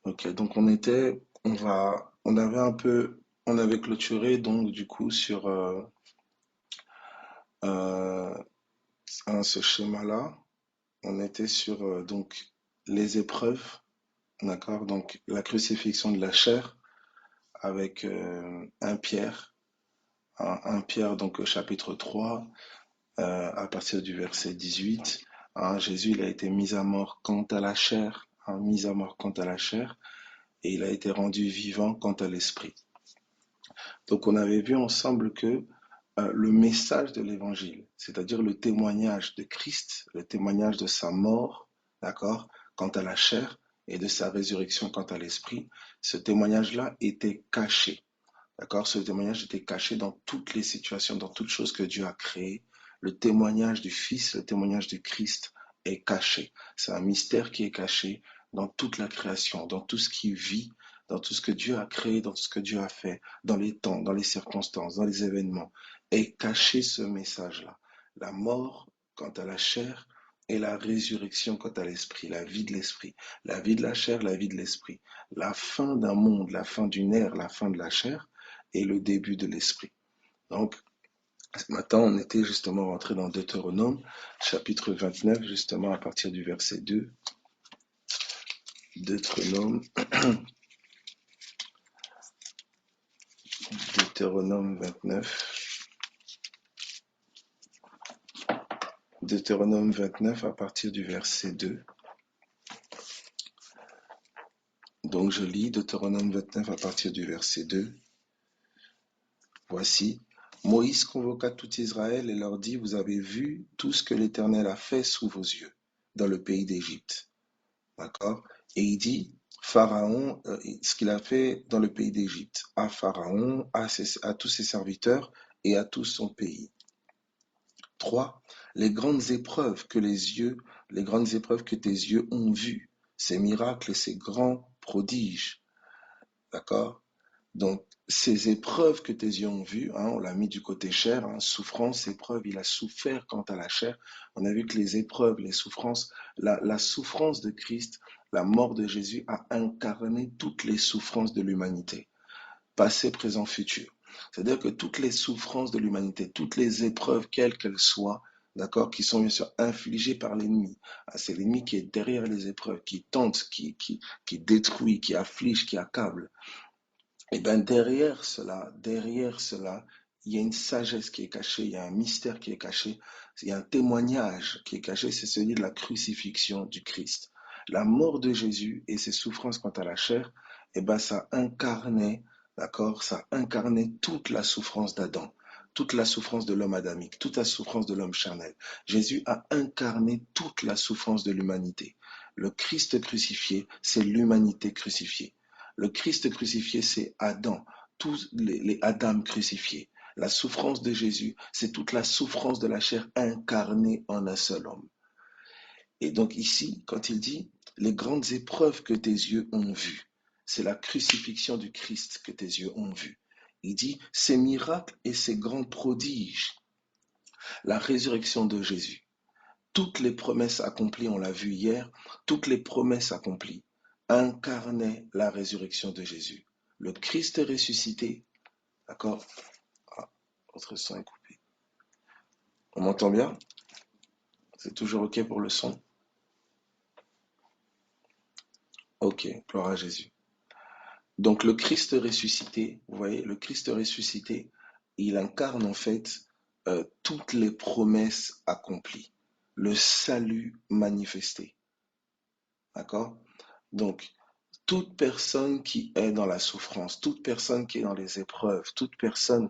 Ok, donc on avait clôturé donc du coup sur euh, ce schéma-là. On était sur donc les épreuves, d'accord? Donc la crucifixion de la chair avec 1 Pierre, 1 Pierre donc au chapitre 3 à partir du verset 18. Hein, Jésus il a été mis à mort quant à la chair, hein, mis à mort quant à la chair, et il a été rendu vivant quant à l'esprit. Donc on avait vu ensemble que le message de l'évangile, c'est-à-dire le témoignage de Christ, le témoignage de sa mort, d'accord, quant à la chair et de sa résurrection quant à l'esprit, ce témoignage-là était caché, d'accord? Ce témoignage était caché dans toutes les situations, dans toutes choses que Dieu a créées. Le témoignage du Fils, le témoignage du Christ est caché. C'est un mystère qui est caché dans toute la création, dans tout ce qui vit, dans tout ce que Dieu a créé, dans tout ce que Dieu a fait, dans les temps, dans les circonstances, dans les événements. Est caché ce message-là. La mort quant à la chair et la résurrection quant à l'esprit, la vie de l'esprit, la vie de la chair, la vie de l'esprit, la fin d'un monde, la fin d'une ère, la fin de la chair et le début de l'esprit. Donc, ce matin, on était justement rentré dans Deutéronome, chapitre 29, justement à partir du verset 2. Deutéronome, Deutéronome 29. Deutéronome 29 à partir du verset 2. Donc, je lis Deutéronome 29 à partir du verset 2. Voici, Moïse convoqua tout Israël et leur dit, vous avez vu tout ce que l'Éternel a fait sous vos yeux dans le pays d'Égypte. D'accord? Et il dit, Pharaon, ce qu'il a fait dans le pays d'Égypte, à Pharaon, à tous ses serviteurs et à tout son pays. 3. Les grandes épreuves que tes yeux ont vues, ces miracles et ces grands prodiges. D'accord? Donc, ces épreuves que tes yeux ont vues, hein, on l'a mis du côté chair, hein, souffrance, épreuve, il a souffert quant à la chair. On a vu que les épreuves, les souffrances, la souffrance de Christ, la mort de Jésus a incarné toutes les souffrances de l'humanité, passé, présent, futur. C'est-à-dire que toutes les souffrances de l'humanité, toutes les épreuves, quelles qu'elles soient, d'accord, qui sont bien sûr infligées par l'ennemi. Ah, c'est l'ennemi qui est derrière les épreuves, qui tente, qui détruit, qui afflige, qui accable. Et bien derrière cela, il y a une sagesse qui est cachée, il y a un mystère qui est caché, il y a un témoignage qui est caché, c'est celui de la crucifixion du Christ. La mort de Jésus et ses souffrances quant à la chair, et ben ça incarnait, d'accord, ça incarnait toute la souffrance d'Adam, toute la souffrance de l'homme adamique, toute la souffrance de l'homme charnel. Jésus a incarné toute la souffrance de l'humanité. Le Christ crucifié, c'est l'humanité crucifiée. Le Christ crucifié, c'est Adam, tous les Adam crucifiés. La souffrance de Jésus, c'est toute la souffrance de la chair incarnée en un seul homme. Et donc ici, quand il dit, les grandes épreuves que tes yeux ont vues, c'est la crucifixion du Christ que tes yeux ont vues. Il dit, ces miracles et ces grands prodiges, la résurrection de Jésus, toutes les promesses accomplies, on l'a vu hier, toutes les promesses accomplies incarnaient la résurrection de Jésus. Le Christ ressuscité, d'accord? Ah, votre son est coupé. On m'entend bien? C'est toujours OK pour le son? OK, gloire à Jésus. Donc le Christ ressuscité, vous voyez, le Christ ressuscité, il incarne en fait toutes les promesses accomplies, le salut manifesté, d'accord? Donc toute personne qui est dans la souffrance, toute personne qui est dans les épreuves, toute personne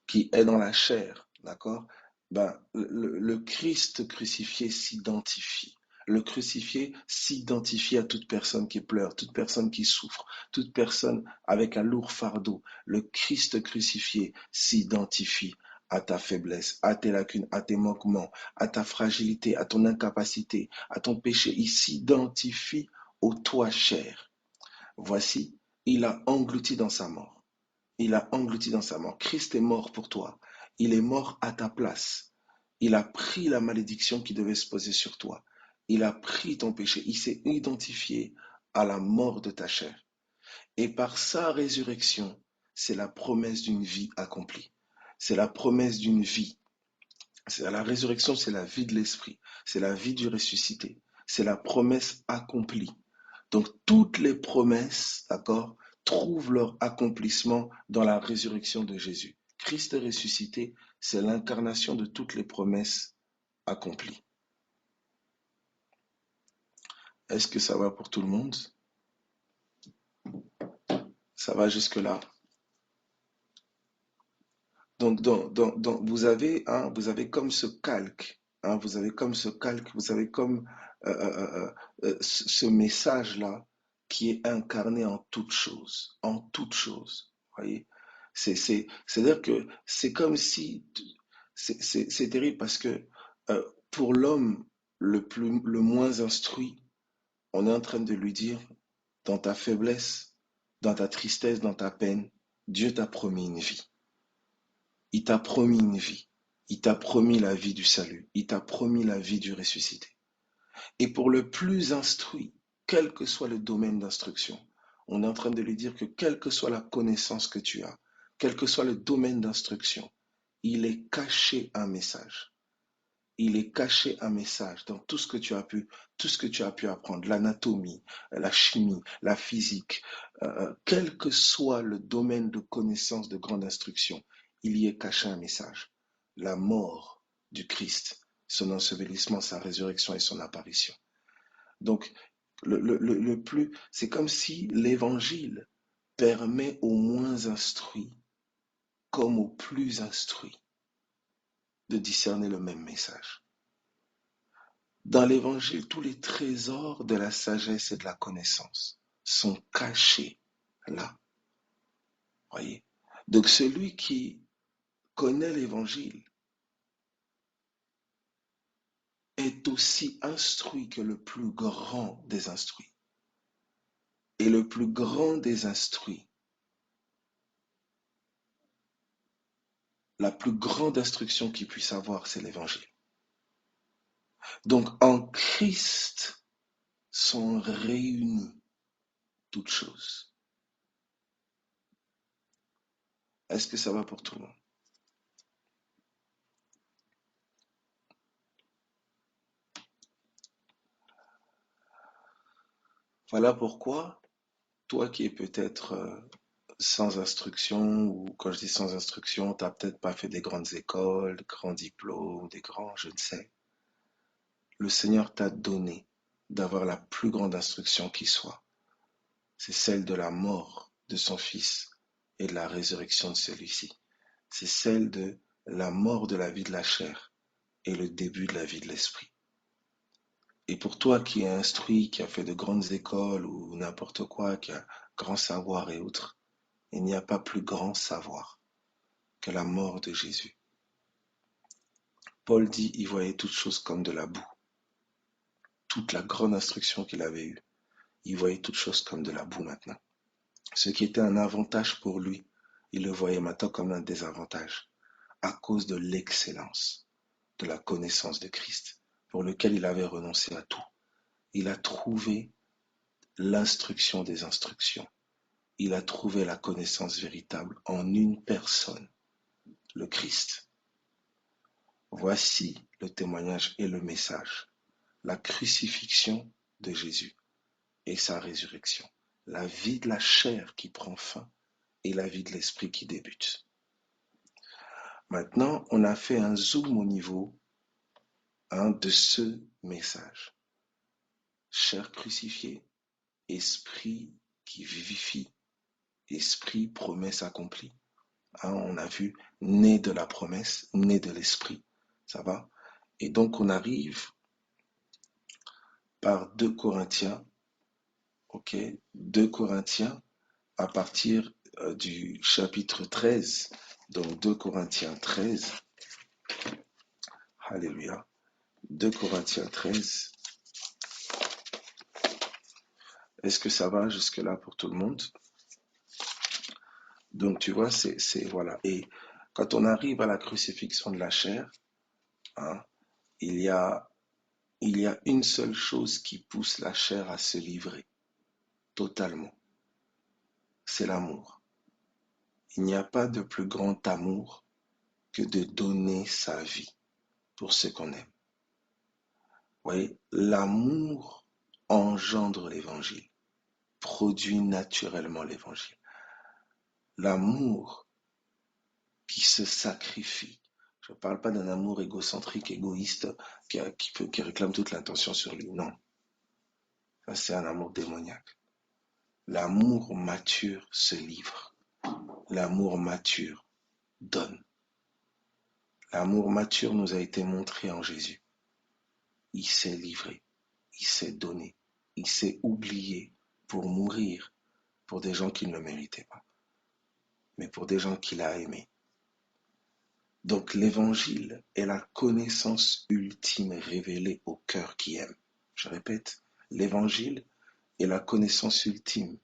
qui est dans la chair, d'accord? Ben, le Christ crucifié s'identifie. Le crucifié s'identifie à toute personne qui pleure, toute personne qui souffre, toute personne avec un lourd fardeau. Le Christ crucifié s'identifie à ta faiblesse, à tes lacunes, à tes manquements, à ta fragilité, à ton incapacité, à ton péché. Il s'identifie au toi chair. Voici, il a englouti dans sa mort. Il a englouti dans sa mort. Christ est mort pour toi. Il est mort à ta place. Il a pris la malédiction qui devait se poser sur toi. Il a pris ton péché. Il s'est identifié à la mort de ta chair. Et par sa résurrection, c'est la promesse d'une vie accomplie. C'est la promesse d'une vie. La résurrection, c'est la vie de l'esprit. C'est la vie du ressuscité. C'est la promesse accomplie. Donc, toutes les promesses, d'accord, trouvent leur accomplissement dans la résurrection de Jésus. Christ ressuscité, c'est l'incarnation de toutes les promesses accomplies. Est-ce que ça va pour tout le monde? Ça va jusque-là? Donc, vous avez comme ce calque, hein, vous avez comme ce calque, vous avez comme ce message-là qui est incarné en toute chose, voyez? C'est-à-dire que c'est comme si, c'est terrible parce que pour l'homme le moins instruit, on est en train de lui dire, dans ta faiblesse, dans ta tristesse, dans ta peine, Dieu t'a promis une vie. Il t'a promis une vie. Il t'a promis la vie du salut. Il t'a promis la vie du ressuscité. Et pour le plus instruit, quel que soit le domaine d'instruction, on est en train de lui dire que quelle que soit la connaissance que tu as, quel que soit le domaine d'instruction, il est caché un message. Il est caché un message dans tout ce que tu as pu apprendre, l'anatomie, la chimie, la physique, quel que soit le domaine de connaissance de grande instruction, il y est caché un message. La mort du Christ, son ensevelissement, sa résurrection et son apparition. Donc, c'est comme si l'évangile permet aux moins instruits comme aux plus instruits de discerner le même message. Dans l'évangile, tous les trésors de la sagesse et de la connaissance sont cachés là. Voyez? Donc celui qui connaît l'évangile est aussi instruit que le plus grand des instruits. Et le plus grand des instruits, la plus grande instruction qu'il puisse avoir, c'est l'évangile. Donc en Christ sont réunies toutes choses. Est-ce que ça va pour tout le monde? Voilà pourquoi, toi qui es peut-être sans instruction, ou quand je dis sans instruction, tu n'as peut-être pas fait des grandes écoles, des grands diplômes, des grands, je ne sais. Le Seigneur t'a donné d'avoir la plus grande instruction qui soit. C'est celle de la mort de son Fils et de la résurrection de celui-ci. C'est celle de la mort de la vie de la chair et le début de la vie de l'esprit. Et pour toi qui es instruit, qui a fait de grandes écoles ou n'importe quoi, qui a grand savoir et autres, il n'y a pas plus grand savoir que la mort de Jésus. Paul dit, il voyait toutes choses comme de la boue. Toute la grande instruction qu'il avait eue, il voyait toutes choses comme de la boue maintenant. Ce qui était un avantage pour lui, il le voyait maintenant comme un désavantage, à cause de l'excellence de la connaissance de Christ, pour lequel il avait renoncé à tout. Il a trouvé l'instruction des instructions. Il a trouvé la connaissance véritable en une personne, le Christ. Voici le témoignage et le message. La crucifixion de Jésus et sa résurrection. La vie de la chair qui prend fin et la vie de l'esprit qui débute. Maintenant, on a fait un zoom au niveau de ce message. Chair crucifiée, esprit qui vivifie, esprit promesse accomplie. On a vu né de la promesse, né de l'esprit. Ça va? Et donc on arrive par 2 Corinthiens, ok? 2 Corinthiens à partir du chapitre 13. Donc 2 Corinthiens 13. Alléluia. 2 Corinthiens 13. Est-ce que ça va jusque-là pour tout le monde? Donc tu vois, voilà. Et quand on arrive à la crucifixion de la chair, hein, il y a une seule chose qui pousse la chair à se livrer. totalement. C'est l'amour. Il n'y a pas de plus grand amour que de donner sa vie pour ce qu'on aime. Vous voyez, l'amour engendre l'évangile, produit naturellement l'évangile. L'amour qui se sacrifie. Je ne parle pas d'un amour égocentrique, égoïste, qui réclame toute l'attention sur lui. Non, ça c'est un amour démoniaque. L'amour mature se livre. L'amour mature donne. L'amour mature nous a été montré en Jésus. Il s'est livré, il s'est donné, il s'est oublié pour mourir pour des gens qu'il ne méritaient pas, mais pour des gens qu'il a aimés. Donc l'évangile est la connaissance ultime révélée au cœur qui aime. Je répète, l'évangile est la connaissance ultime,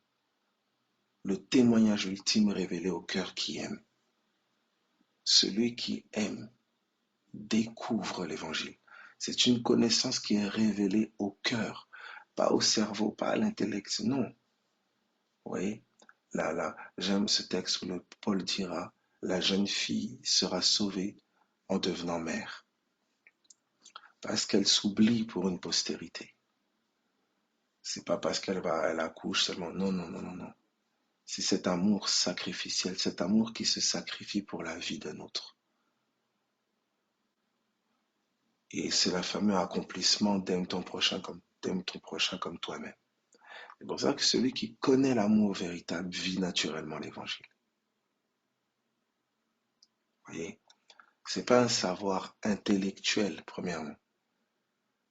le témoignage ultime révélé au cœur qui aime. Celui qui aime découvre l'évangile. C'est une connaissance qui est révélée au cœur, pas au cerveau, pas à l'intellect, non. Vous voyez, là, j'aime ce texte où Paul dira, la jeune fille sera sauvée en devenant mère, parce qu'elle s'oublie pour une postérité. C'est pas parce elle accouche seulement. Non, non, non, non, non. C'est cet amour sacrificiel, cet amour qui se sacrifie pour la vie d'un autre. Et c'est le fameux accomplissement d'aime ton prochain comme toi-même. C'est pour ça que celui qui connaît l'amour véritable vit naturellement l'évangile. Vous voyez, c'est pas un savoir intellectuel, premièrement.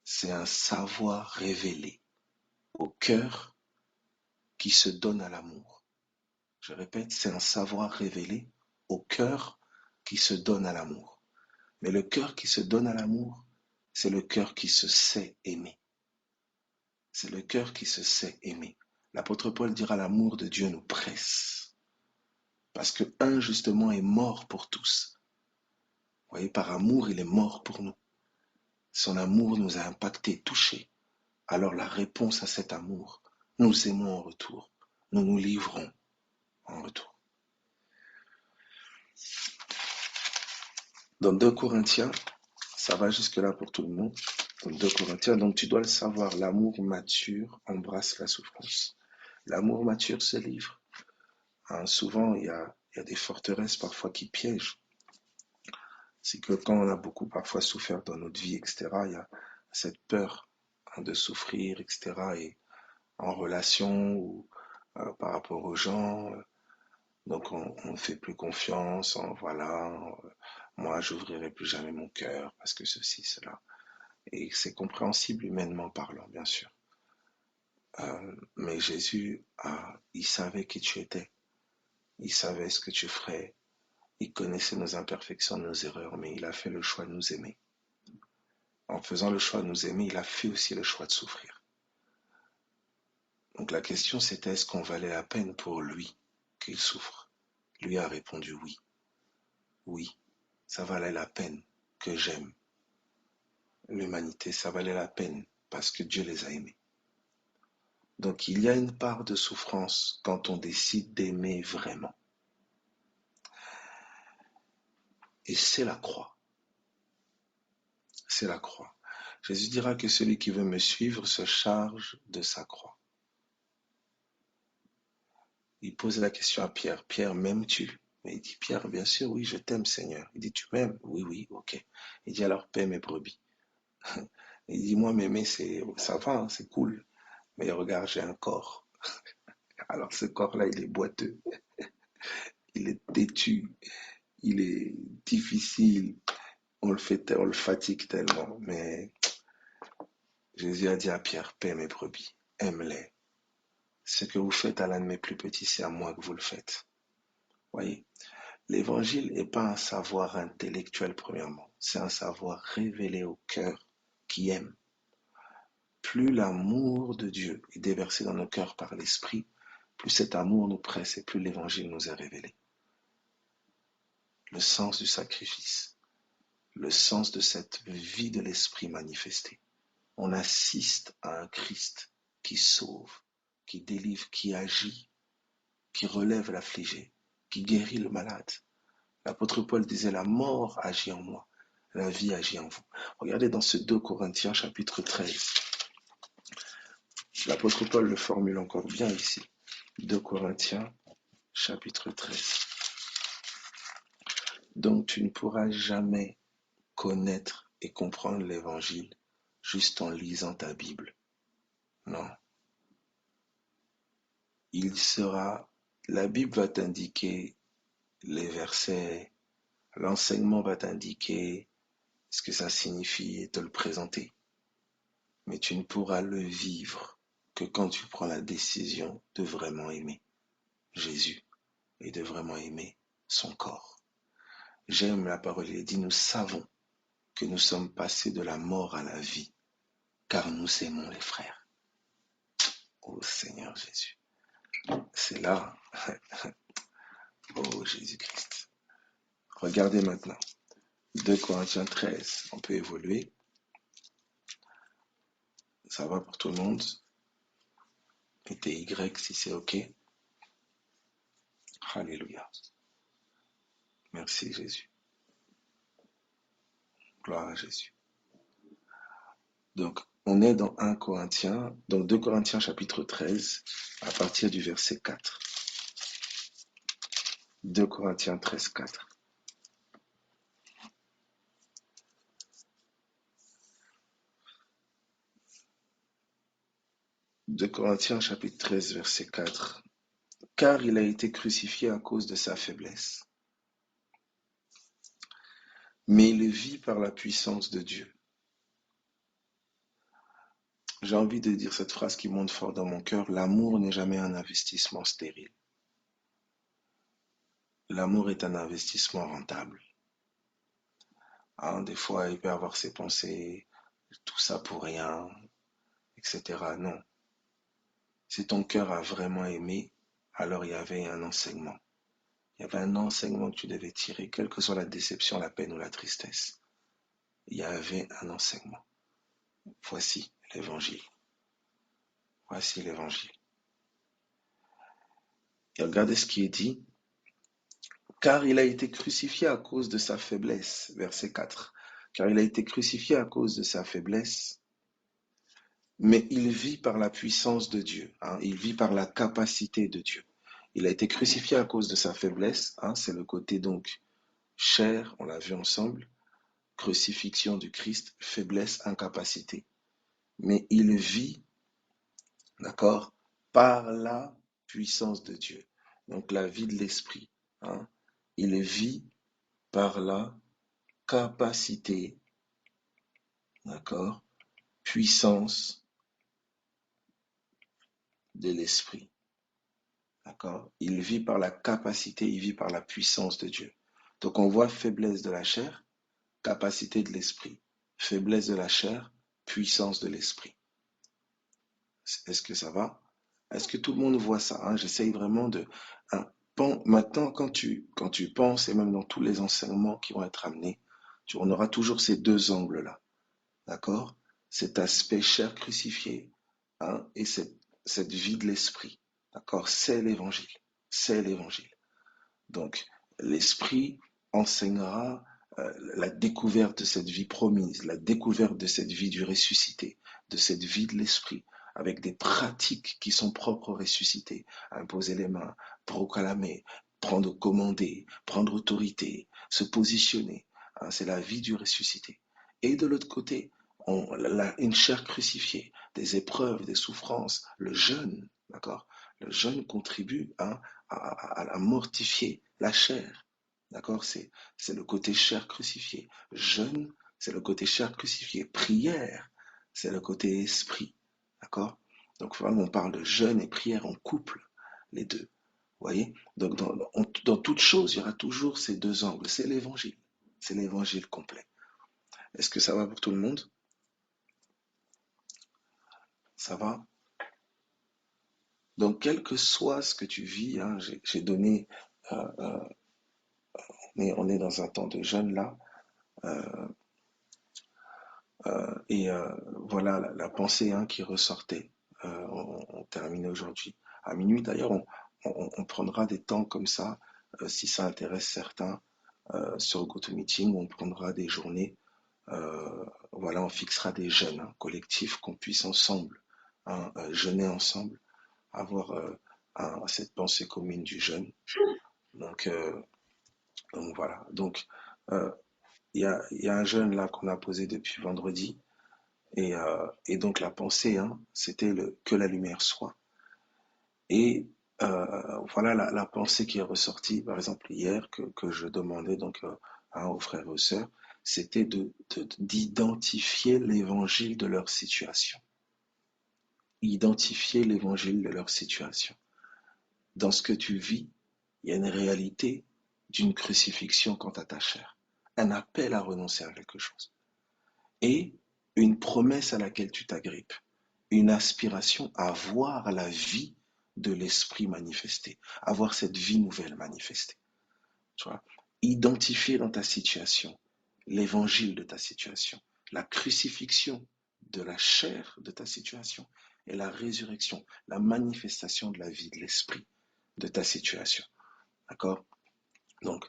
C'est un savoir révélé au cœur qui se donne à l'amour. Je répète, c'est un savoir révélé au cœur qui se donne à l'amour. Mais le cœur qui se donne à l'amour, c'est le cœur qui se sait aimer. C'est le cœur qui se sait aimer. L'apôtre Paul dira l'amour de Dieu nous presse. Parce que un, justement, est mort pour tous. Vous voyez, par amour, il est mort pour nous. Son amour nous a impactés, touchés. Alors la réponse à cet amour, nous aimons en retour. Nous nous livrons en retour. Dans 2 Corinthiens, ça va jusque-là pour tout le monde. Dans 2 Corinthiens, donc tu dois le savoir, l'amour mature embrasse la souffrance. L'amour mature se livre. Souvent, il y a des forteresses parfois qui piègent. C'est que quand on a beaucoup parfois souffert dans notre vie, etc., il y a cette peur de souffrir, etc., et en relation ou par rapport aux gens, donc on ne fait plus confiance, voilà, moi j'ouvrirai plus jamais mon cœur parce que ceci, cela. Et c'est compréhensible humainement parlant, bien sûr. Mais Jésus, il savait qui tu étais, il savait ce que tu ferais, il connaissait nos imperfections, nos erreurs, mais il a fait le choix de nous aimer. En faisant le choix de nous aimer, il a fait aussi le choix de souffrir. Donc la question c'était est-ce qu'on valait la peine pour lui qu'il souffre? Lui a répondu oui. Oui, ça valait la peine que j'aime l'humanité, ça valait la peine parce que Dieu les a aimés. Donc il y a une part de souffrance quand on décide d'aimer vraiment. Et c'est la croix. C'est la croix. Jésus dira que celui qui veut me suivre se charge de sa croix. Il pose la question à Pierre. Pierre, m'aimes-tu? Mais il dit, Pierre, bien sûr, oui, je t'aime, Seigneur. Il dit, tu m'aimes? Oui, oui, ok. Il dit, alors paie mes brebis. Il dit, moi, m'aimer, ça va, hein, c'est cool. Mais regarde, j'ai un corps. Alors ce corps-là, il est boiteux, il est têtu, il est difficile. On le fatigue tellement. Mais Jésus a dit à Pierre, paie mes brebis, aime-les. Ce que vous faites à l'un de mes plus petits, c'est à moi que vous le faites. Voyez, l'évangile n'est pas un savoir intellectuel premièrement, c'est un savoir révélé au cœur qui aime. Plus l'amour de Dieu est déversé dans nos cœurs par l'Esprit, plus cet amour nous presse et plus l'évangile nous est révélé. Le sens du sacrifice, le sens de cette vie de l'Esprit manifestée. On assiste à un Christ qui sauve, qui délivre, qui agit, qui relève l'affligé, qui guérit le malade. L'apôtre Paul disait, la mort agit en moi, la vie agit en vous. Regardez dans ce 2 Corinthiens chapitre 13. L'apôtre Paul le formule encore bien ici. 2 Corinthiens chapitre 13. Donc tu ne pourras jamais connaître et comprendre l'évangile juste en lisant ta Bible. Non. La Bible va t'indiquer les versets, l'enseignement va t'indiquer ce que ça signifie et te le présenter. Mais tu ne pourras le vivre que quand tu prends la décision de vraiment aimer Jésus et de vraiment aimer son corps. J'aime la parole, il dit, nous savons que nous sommes passés de la mort à la vie, car nous aimons les frères. Oh Seigneur Jésus, c'est là. Oh Jésus-Christ. Regardez maintenant. 2 Corinthiens 13, on peut évoluer. Ça va pour tout le monde. Mettez Y si c'est OK. Alléluia. Merci Jésus. Gloire à Jésus. Donc, on est dans 1 Corinthiens, donc 2 Corinthiens chapitre 13, à partir du verset 4. 2 Corinthiens 13, 4. 2 Corinthiens chapitre 13, verset 4. Car il a été crucifié à cause de sa faiblesse. Mais il vit par la puissance de Dieu. J'ai envie de dire cette phrase qui monte fort dans mon cœur. L'amour n'est jamais un investissement stérile. L'amour est un investissement rentable. Hein, des fois, il peut avoir ses pensées, tout ça pour rien, etc. Non. Si ton cœur a vraiment aimé, alors il y avait un enseignement. Il y avait un enseignement que tu devais tirer, quelle que soit la déception, la peine ou la tristesse. Il y avait un enseignement. Voici l'évangile. Voici l'évangile. Et regardez ce qui est dit. Car il a été crucifié à cause de sa faiblesse. Verset 4. Car il a été crucifié à cause de sa faiblesse, mais il vit par la puissance de Dieu. Hein, il vit par la capacité de Dieu. Il a été crucifié à cause de sa faiblesse. Hein, c'est le côté donc chair, on l'a vu ensemble. Crucifixion du Christ, faiblesse, incapacité. Mais il vit, d'accord, par la puissance de Dieu. Donc la vie de l'esprit. Hein, il vit par la capacité, d'accord, puissance de l'esprit, d'accord. Il vit par la capacité, il vit par la puissance de Dieu. Donc on voit faiblesse de la chair, capacité de l'esprit. Faiblesse de la chair, puissance de l'esprit. Est-ce que ça va? Est-ce que tout le monde voit ça, hein? J'essaye vraiment de... Hein, maintenant, quand tu penses, et même dans tous les enseignements qui vont être amenés, on aura toujours ces deux angles-là. D'accord? Cet aspect chair crucifié, hein, et cette vie de l'esprit. D'accord? C'est l'évangile. C'est l'évangile. Donc, l'esprit enseignera la découverte de cette vie promise, la découverte de cette vie du ressuscité, de cette vie de l'esprit, avec des pratiques qui sont propres au ressuscité. Imposer les mains, proclamer, prendre commander, prendre autorité, se positionner. Hein, c'est la vie du ressuscité. Et de l'autre côté, une chair crucifiée, des épreuves, des souffrances, le jeûne, d'accord? Le jeûne contribue, hein, à mortifier la chair. D'accord? C'est le côté chair crucifié. Jeûne, c'est le côté chair crucifié. Prière, c'est le côté esprit. D'accord? Donc, vraiment, on parle de jeûne et prière, on couple les deux. Vous voyez? Donc, dans toute chose, il y aura toujours ces deux angles. C'est l'évangile. C'est l'évangile complet. Est-ce que ça va pour tout le monde? Ça va? Donc, quel que soit ce que tu vis, hein, j'ai donné, euh, euh, on est dans un temps de jeûne là, euh, et voilà la pensée, hein, qui ressortait. On terminer aujourd'hui. À minuit, d'ailleurs, on prendra des temps comme ça, si ça intéresse certains, sur GoToMeeting, on prendra des journées, voilà, on fixera des jeûnes collectifs qu'on puisse ensemble, jeûner ensemble, avoir cette pensée commune du jeûne. Donc, euh, donc voilà. Donc, euh, il y a un jeûne là qu'on a posé depuis vendredi. Et donc la pensée, c'était que la lumière soit. Et voilà la pensée qui est ressortie, par exemple hier, que je demandais donc aux frères et aux sœurs, c'était d'identifier l'évangile de leur situation. Identifier l'évangile de leur situation. Dans ce que tu vis, il y a une réalité d'une crucifixion quant à ta chair, un appel à renoncer à quelque chose, et une promesse à laquelle tu t'agrippes, une aspiration à voir la vie de l'esprit manifestée, à voir cette vie nouvelle manifestée. Tu vois, identifier dans ta situation l'évangile de ta situation, la crucifixion de la chair de ta situation et la résurrection, la manifestation de la vie de l'esprit de ta situation. D'accord? Donc,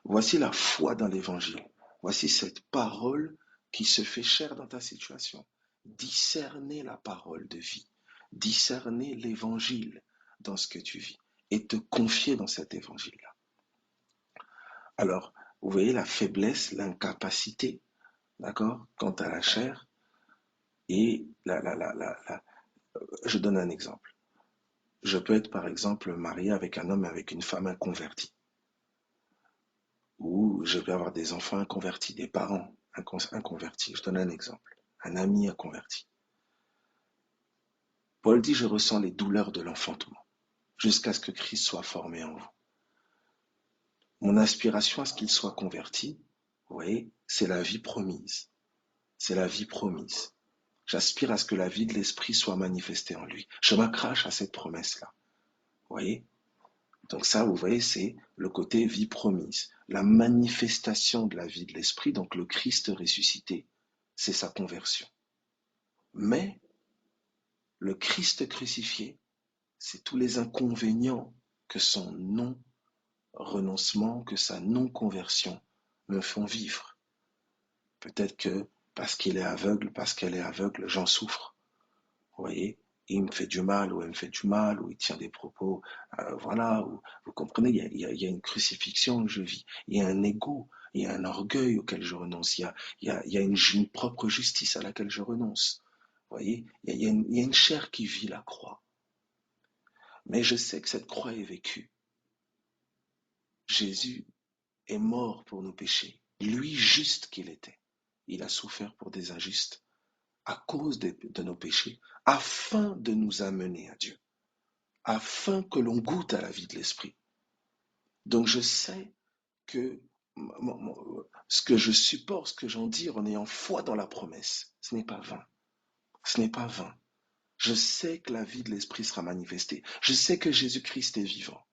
voici la foi dans l'évangile. Voici cette parole qui se fait chair dans ta situation. Discerner la parole de vie. Discerner l'évangile dans ce que tu vis et te confier dans cet évangile-là. Alors, vous voyez la faiblesse, l'incapacité, d'accord, quant à la chair. Et je donne un exemple. Je peux être par exemple marié avec un homme et avec une femme inconvertie. Ou je peux avoir des enfants inconvertis, des parents inconvertis. Je donne un exemple. Un ami inconverti. Paul dit, je ressens les douleurs de l'enfantement, jusqu'à ce que Christ soit formé en vous. Mon aspiration à ce qu'il soit converti, vous voyez, c'est la vie promise. C'est la vie promise. J'aspire à ce que la vie de l'esprit soit manifestée en lui. Je m'accroche à cette promesse-là. Vous voyez? Donc ça, vous voyez, c'est le côté vie promise. La manifestation de la vie de l'esprit, donc le Christ ressuscité, c'est sa conversion. Mais le Christ crucifié, c'est tous les inconvénients que son non-renoncement, que sa non-conversion me font vivre. Peut-être que parce qu'il est aveugle, parce qu'elle est aveugle, j'en souffre. Vous voyez, il me fait du mal ou elle me fait du mal ou il tient des propos, voilà, vous comprenez, il y a une crucifixion que je vis, il y a un ego, il y a un orgueil auquel je renonce, il y a une propre justice à laquelle je renonce. Vous voyez, il y a une chair qui vit la croix. Mais je sais que cette croix est vécue. Jésus est mort pour nos péchés. Lui, juste qu'il était, il a souffert pour des injustes à cause de nos péchés, afin de nous amener à Dieu, afin que l'on goûte à la vie de l'esprit. Donc je sais que ce que je supporte, ce que j'en dis en ayant foi dans la promesse, ce n'est pas vain. Ce n'est pas vain. Je sais que la vie de l'esprit sera manifestée. Je sais que Jésus-Christ est vivant.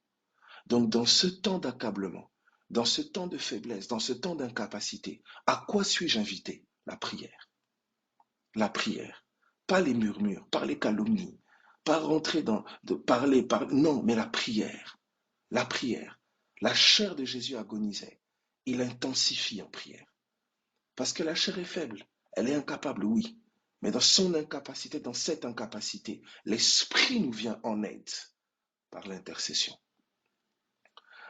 Donc dans ce temps d'accablement, dans ce temps de faiblesse, dans ce temps d'incapacité, à quoi suis-je invité? La prière. La prière. Pas les murmures, pas les calomnies, pas rentrer de parler, non, mais la prière. La prière. La chair de Jésus agonisait. Il intensifie en prière. Parce que la chair est faible. Elle est incapable, oui. Mais dans son incapacité, dans cette incapacité, l'Esprit nous vient en aide par l'intercession.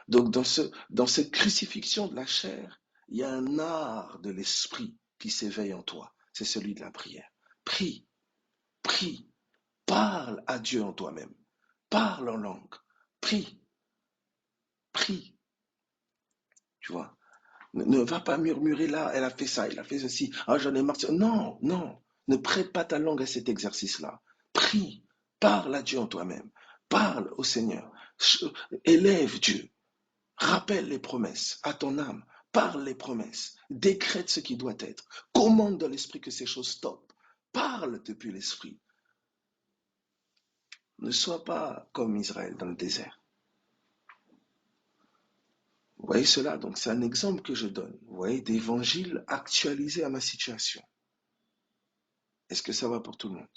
Donc dans cette crucifixion de la chair, il y a un art de l'Esprit qui s'éveille en toi. C'est celui de la prière. Prie, prie, parle à Dieu en toi-même. Parle en langue. Prie, prie. Tu vois? Ne va pas murmurer là, elle a fait ça, il a fait ceci, ah j'en ai marre. Non, non, ne prête pas ta langue à cet exercice-là. Prie, parle à Dieu en toi-même, parle au Seigneur, élève Dieu, rappelle les promesses à ton âme, parle les promesses, décrète ce qui doit être, commande dans l'esprit que ces choses stoppent, parle depuis l'esprit. Ne sois pas comme Israël dans le désert. Vous voyez cela? Donc c'est un exemple que je donne, vous voyez, d'évangile actualisé à ma situation. Est-ce que ça va pour tout le monde?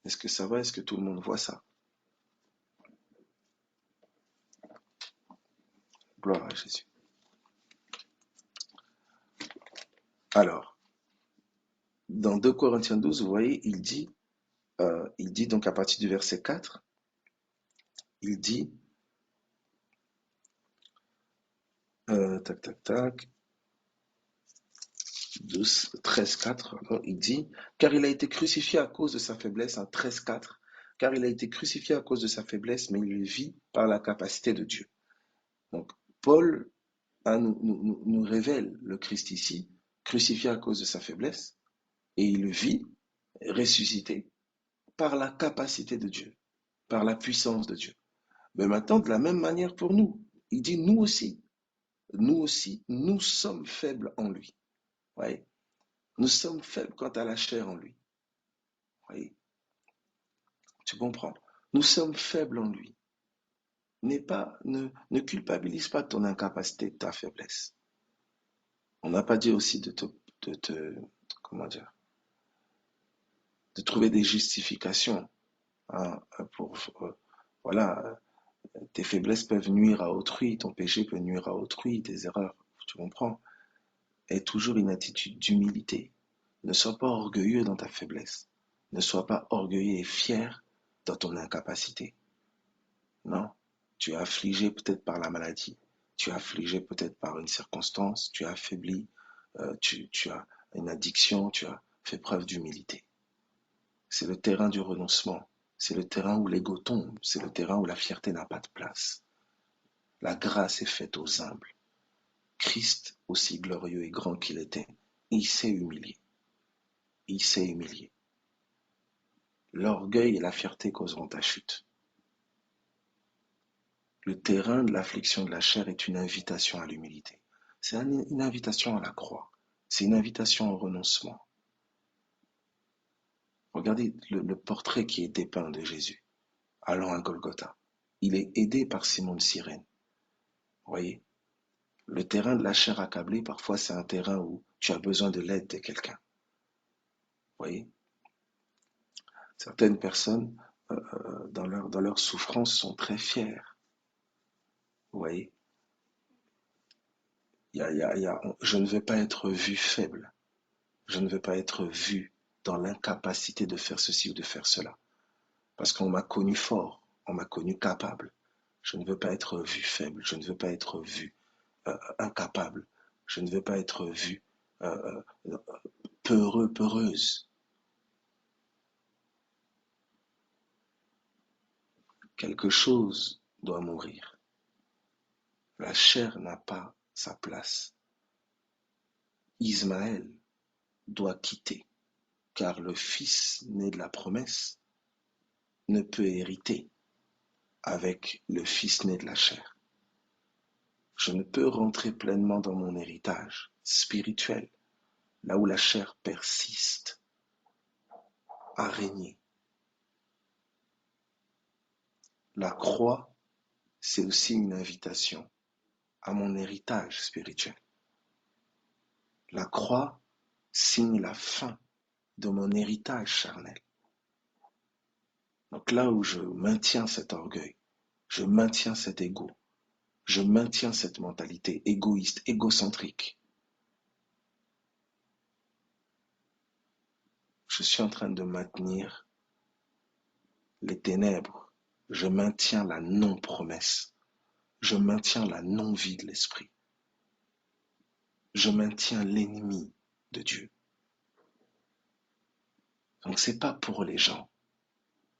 Est-ce que ça va? Est-ce que tout le monde voit ça? Gloire à Jésus. Alors, dans 2 Corinthiens 12, vous voyez, il dit donc à partir du verset 4, il dit, tac, tac, tac, 12, 13, 4, il dit, car il a été crucifié à cause de sa faiblesse, en 13, 4, car il a été crucifié à cause de sa faiblesse, mais il vit par la capacité de Dieu. Donc, Paul nous révèle le Christ ici, crucifié à cause de sa faiblesse, et il vit ressuscité par la capacité de Dieu, par la puissance de Dieu. Mais maintenant, de la même manière pour nous, il dit nous aussi, nous sommes faibles en lui. Voyez? Nous sommes faibles quant à la chair en lui. Voyez? Tu comprends? Nous sommes faibles en lui. Ne culpabilise pas ton incapacité, ta faiblesse. On n'a pas dit aussi comment dire, de trouver des justifications, hein, voilà, tes faiblesses peuvent nuire à autrui, ton péché peut nuire à autrui, tes erreurs, tu comprends? Aie toujours une attitude d'humilité. Ne sois pas orgueilleux dans ta faiblesse. Ne sois pas orgueilleux et fier dans ton incapacité. Non, tu es affligé peut-être par la maladie, tu es affligé peut-être par une circonstance, tu es affaibli, tu as une addiction, tu as fait preuve d'humilité. C'est le terrain du renoncement, c'est le terrain où l'ego tombe, c'est le terrain où la fierté n'a pas de place. La grâce est faite aux humbles. Christ, aussi glorieux et grand qu'il était, il s'est humilié. Il s'est humilié. L'orgueil et la fierté causeront ta chute. Le terrain de l'affliction de la chair est une invitation à l'humilité. C'est une invitation à la croix. C'est une invitation au renoncement. Regardez le portrait qui est dépeint de Jésus, allant à Golgotha. Il est aidé par Simon de Cyrène. Vous voyez, le terrain de la chair accablée, parfois c'est un terrain où tu as besoin de l'aide de quelqu'un. Vous voyez, certaines personnes, dans leur souffrance, sont très fières. Vous voyez, je ne veux pas être vu faible. Je ne veux pas être vu dans l'incapacité de faire ceci ou de faire cela. Parce qu'on m'a connu fort, on m'a connu capable. Je ne veux pas être vu faible, je ne veux pas être vu incapable, je ne veux pas être vu peureux, peureuse. Quelque chose doit mourir. La chair n'a pas sa place. Ismaël doit quitter, car le fils né de la promesse ne peut hériter avec le fils né de la chair. Je ne peux rentrer pleinement dans mon héritage spirituel, là où la chair persiste à régner. La croix, c'est aussi une invitation à mon héritage spirituel. La croix signe la fin de mon héritage charnel. Donc là où je maintiens cet orgueil, je maintiens cet ego, je maintiens cette mentalité égoïste, égocentrique, je suis en train de maintenir les ténèbres, je maintiens la non-promesse, je maintiens la non-vie de l'esprit, je maintiens l'ennemi de Dieu. Donc c'est pas pour les gens,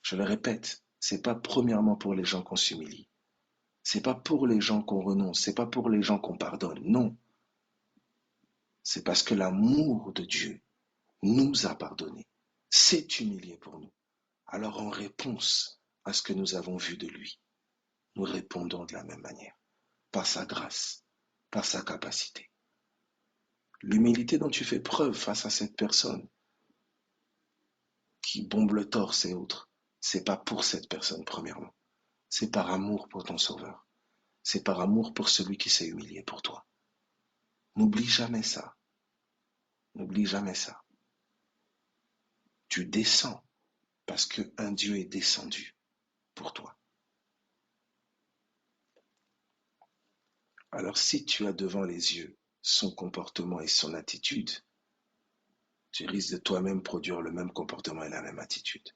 je le répète, c'est pas premièrement pour les gens qu'on s'humilie, c'est pas pour les gens qu'on renonce, c'est pas pour les gens qu'on pardonne, non. C'est parce que l'amour de Dieu nous a pardonné, s'est humilié pour nous. Alors en réponse à ce que nous avons vu de lui, nous répondons de la même manière, par sa grâce, par sa capacité. L'humilité dont tu fais preuve face à cette personne qui bombe le torse et autres, c'est pas pour cette personne premièrement, c'est par amour pour ton sauveur, c'est par amour pour celui qui s'est humilié pour toi. N'oublie jamais ça, n'oublie jamais ça. Tu descends parce qu'un Dieu est descendu pour toi. Alors si tu as devant les yeux son comportement et son attitude, tu risques de toi-même produire le même comportement et la même attitude.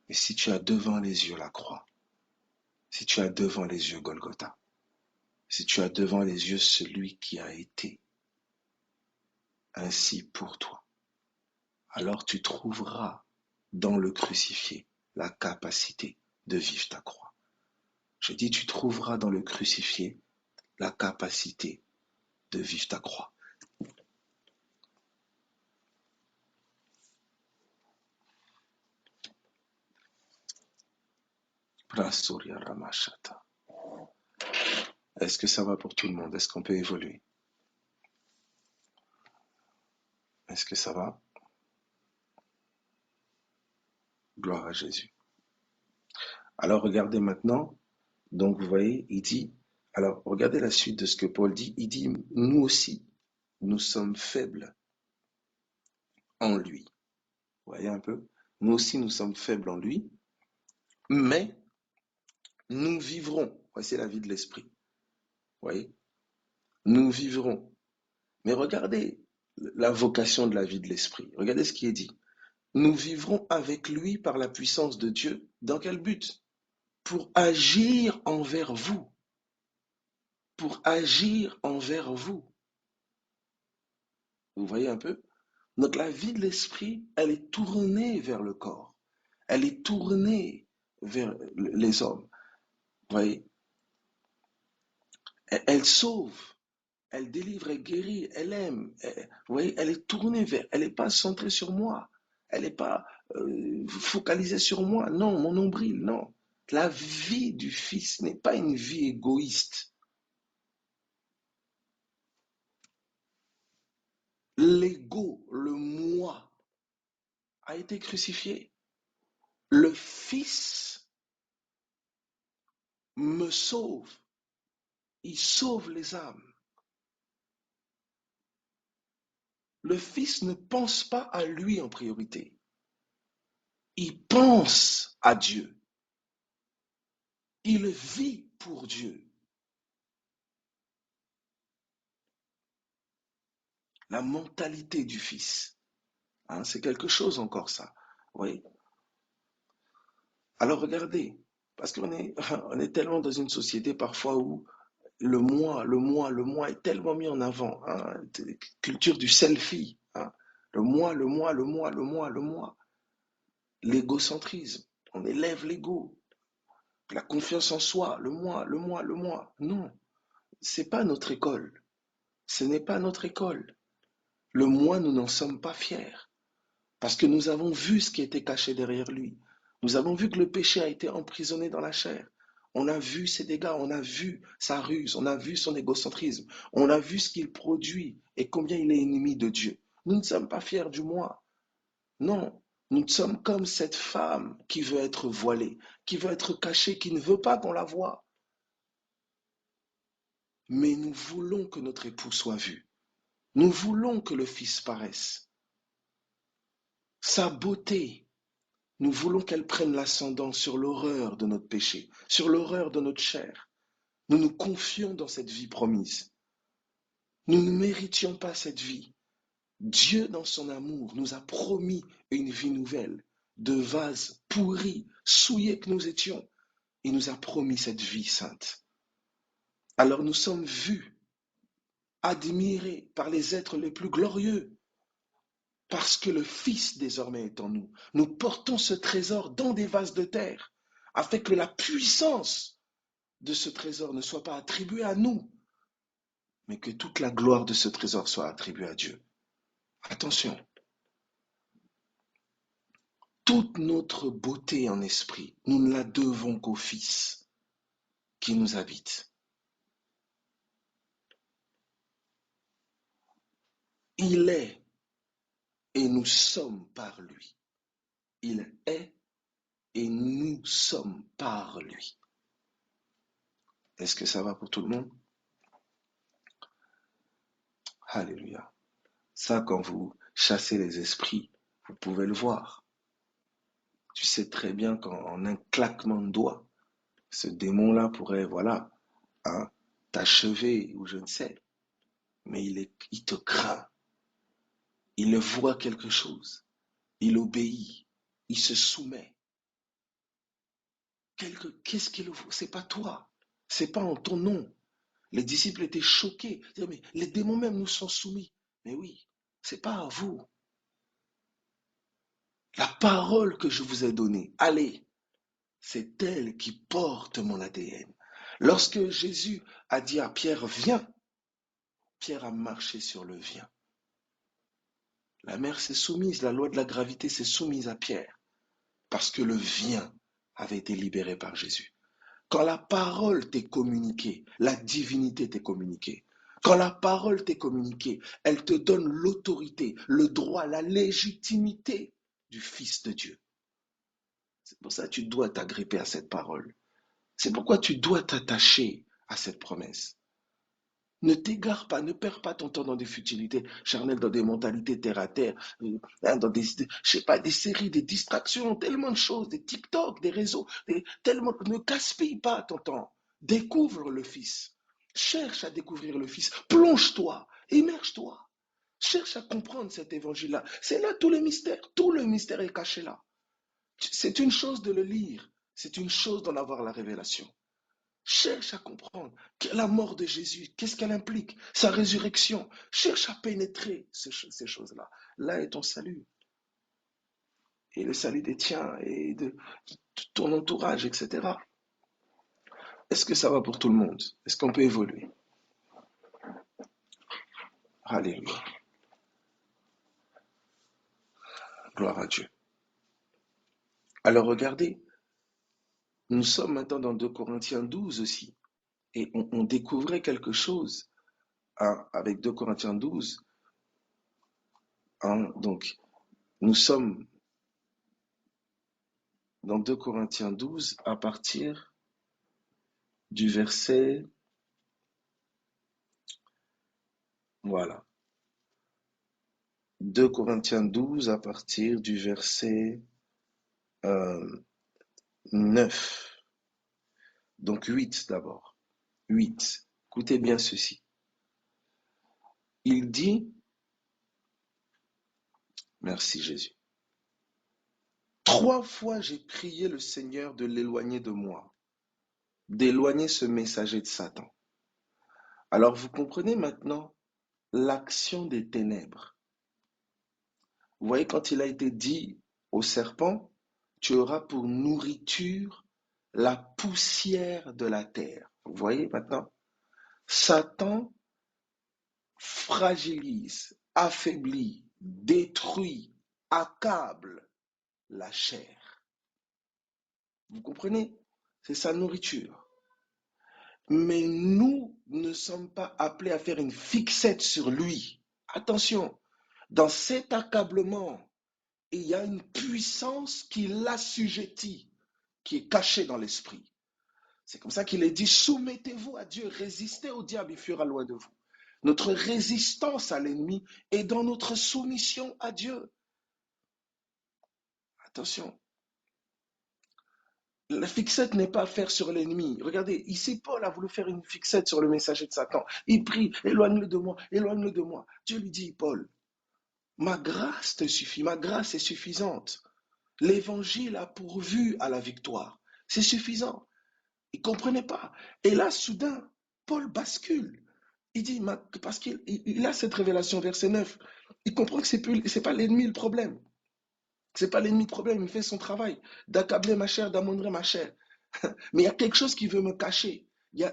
Mais si tu as devant les yeux la croix, si tu as devant les yeux Golgotha, si tu as devant les yeux celui qui a été ainsi pour toi, alors tu trouveras dans le crucifié la capacité de vivre ta croix. Je dis, tu trouveras dans le crucifié la capacité de vivre ta croix. Prasuria Ramashata. Est-ce que ça va pour tout le monde? Est-ce qu'on peut évoluer? Est-ce que ça va? Gloire à Jésus. Alors regardez maintenant, donc vous voyez, il dit, alors regardez la suite de ce que Paul dit, il dit, nous aussi, nous sommes faibles en lui. Vous voyez un peu? Nous aussi, nous sommes faibles en lui, mais nous vivrons. Voici la vie de l'esprit. Vous voyez? Nous vivrons. Mais regardez la vocation de la vie de l'esprit. Regardez ce qui est dit. Nous vivrons avec lui par la puissance de Dieu. Dans quel but? Pour agir envers vous. Pour agir envers vous. Vous voyez un peu? Donc la vie de l'esprit, elle est tournée vers le corps. Elle est tournée vers les hommes. Vous voyez? Elle sauve, elle délivre, elle guérit, elle aime. Vous voyez, elle est tournée vers, elle n'est pas centrée sur moi. Elle n'est pas focalisée sur moi. Non, mon nombril, non. La vie du Fils n'est pas une vie égoïste. L'ego, le moi, a été crucifié. Le Fils me sauve. Il sauve les âmes. Le Fils ne pense pas à lui en priorité. Il pense à Dieu. Il vit pour Dieu. La mentalité du Fils. Hein, c'est quelque chose encore ça. Oui. Alors regardez, parce qu'on est, on est tellement dans une société parfois où le moi est tellement mis en avant. Hein, culture du selfie. Hein, le moi, le moi, le moi, le moi, le moi. L'égocentrisme. On élève l'ego. La confiance en soi, le moi, le moi, le moi. Non, c'est pas notre école. Ce n'est pas notre école. Le moi, nous n'en sommes pas fiers. Parce que nous avons vu ce qui était caché derrière lui. Nous avons vu que le péché a été emprisonné dans la chair. On a vu ses dégâts, on a vu sa ruse, on a vu son égocentrisme, on a vu ce qu'il produit et combien il est ennemi de Dieu. Nous ne sommes pas fiers du moi. Non, nous sommes comme cette femme qui veut être voilée, qui veut être cachée, qui ne veut pas qu'on la voie. Mais nous voulons que notre époux soit vu. Nous voulons que le Fils paraisse. Sa beauté, nous voulons qu'elle prenne l'ascendant sur l'horreur de notre péché, sur l'horreur de notre chair. Nous nous confions dans cette vie promise. Nous ne méritions pas cette vie. Dieu, dans son amour, nous a promis une vie nouvelle, de vase pourri, souillé que nous étions. Il nous a promis cette vie sainte. Alors nous sommes vus, admirés par les êtres les plus glorieux, parce que le Fils désormais est en nous. Nous portons ce trésor dans des vases de terre, afin que la puissance de ce trésor ne soit pas attribuée à nous, mais que toute la gloire de ce trésor soit attribuée à Dieu. Attention, toute notre beauté en esprit, nous ne la devons qu'au Fils qui nous habite. Il est et nous sommes par lui. Il est et nous sommes par lui. Est-ce que ça va pour tout le monde? Alléluia. Ça, quand vous chassez les esprits, vous pouvez le voir. Tu sais très bien qu'en un claquement de doigts, ce démon-là pourrait, voilà, hein, t'achever ou je ne sais. Mais il te craint. Il voit quelque chose. Il obéit. Il se soumet. Qu'est-ce qu'il voit? C'est pas toi. C'est pas en ton nom. Les disciples étaient choqués. Ils disaient, mais les démons même nous sont soumis. Mais oui, c'est pas à vous. La parole que je vous ai donnée, allez, c'est elle qui porte mon ADN. Lorsque Jésus a dit à Pierre, viens, Pierre a marché sur le viens. La mer s'est soumise, la loi de la gravité s'est soumise à Pierre, parce que le viens avait été libéré par Jésus. Quand la parole t'est communiquée, la divinité t'est communiquée. Quand la parole t'est communiquée, elle te donne l'autorité, le droit, la légitimité du Fils de Dieu. C'est pour ça que tu dois t'agripper à cette parole. C'est pourquoi tu dois t'attacher à cette promesse. Ne t'égare pas, ne perds pas ton temps dans des futilités charnelles, dans des mentalités terre à terre, dans des, je sais pas, des séries, des distractions, tellement de choses, des TikTok, des réseaux, tellement, ne gaspille pas ton temps. Découvre le Fils. Cherche à découvrir le Fils. Plonge-toi, immerge-toi. Cherche à comprendre cet évangile-là. C'est là tout le mystère. Tout le mystère est caché là. C'est une chose de le lire. C'est une chose d'en avoir la révélation. Cherche à comprendre la mort de Jésus, qu'est-ce qu'elle implique, sa résurrection. Cherche à pénétrer ces choses-là. Là est ton salut. Et le salut des tiens et de ton entourage, etc. Est-ce que ça va pour tout le monde? Est-ce qu'on peut évoluer? Alléluia. Gloire à Dieu. Alors regardez, nous sommes maintenant dans 2 Corinthiens 12 aussi. Et on découvrait quelque chose hein, avec 2 Corinthiens 12. Hein, donc, nous sommes dans 2 Corinthiens 12 à partir du verset, voilà, 2 Corinthiens 12 à partir du verset 9. Donc 8 d'abord. 8. Écoutez bien ceci. Il dit, merci Jésus, 3 fois j'ai prié le Seigneur de l'éloigner de moi, d'éloigner ce messager de Satan. Alors vous comprenez maintenant l'action des ténèbres. Vous voyez quand il a été dit au serpent, tu auras pour nourriture la poussière de la terre. Vous voyez maintenant, Satan fragilise, affaiblit, détruit, accable la chair. Vous comprenez? C'est sa nourriture. Mais nous ne sommes pas appelés à faire une fixette sur lui. Attention, dans cet accablement, il y a une puissance qui l'assujettit, qui est cachée dans l'esprit. C'est comme ça qu'il est dit, soumettez-vous à Dieu, résistez au diable, il fuira loin de vous. Notre résistance à l'ennemi est dans notre soumission à Dieu. Attention, la fixette n'est pas à faire sur l'ennemi. Regardez, ici Paul a voulu faire une fixette sur le messager de Satan. Il prie, éloigne-le de moi, éloigne-le de moi. Dieu lui dit, Paul, ma grâce te suffit, ma grâce est suffisante. L'évangile a pourvu à la victoire. C'est suffisant. Il ne comprenait pas. Et là, soudain, Paul bascule. Il dit, parce qu'il a cette révélation, verset 9, il comprend que ce n'est pas l'ennemi le problème. Ce n'est pas l'ennemi le problème, il fait son travail d'accabler ma chair, d'amoindrir ma chair. Mais il y a quelque chose qui veut me cacher.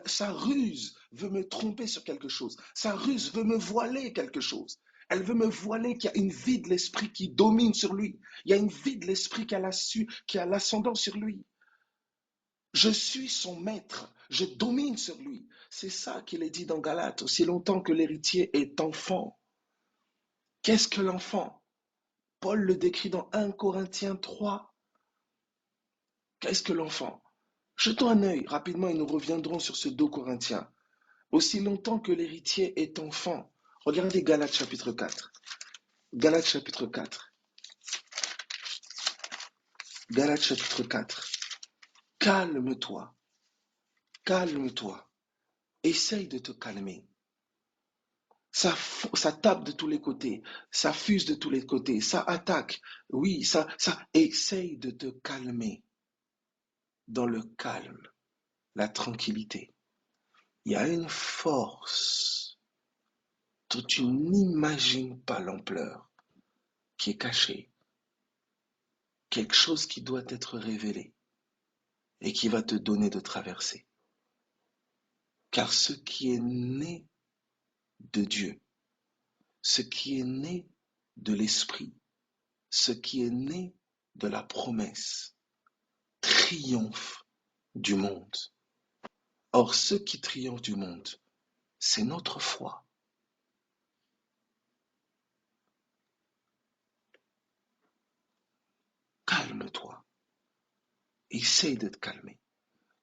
Sa ruse veut me tromper sur quelque chose. Sa ruse veut me voiler quelque chose. Elle veut me voiler qu'il y a une vie de l'esprit qui domine sur lui. Il y a une vie de l'esprit qui a l'ascendant sur lui. Je suis son maître, je domine sur lui. C'est ça qu'il est dit dans Galates, aussi longtemps que l'héritier est enfant. Qu'est-ce que l'enfant? Paul le décrit dans 1 Corinthiens 3. Qu'est-ce que l'enfant? Jetons un œil rapidement et nous reviendrons sur ce 2 Corinthiens. Aussi longtemps que l'héritier est enfant. Regardez Galates chapitre 4. Galates chapitre 4. Galates chapitre 4. Calme-toi, calme-toi. Essaye de te calmer. Ça tape de tous les côtés, ça fuse de tous les côtés, ça attaque. Oui, ça. Essaye de te calmer dans le calme, la tranquillité. Il y a une force dont tu n'imagines pas l'ampleur qui est cachée. Quelque chose qui doit être révélé et qui va te donner de traverser. Car ce qui est né de Dieu, ce qui est né de l'Esprit, ce qui est né de la promesse, triomphe du monde. Or, ce qui triomphe du monde, c'est notre foi. Calme-toi. Essaye de te calmer.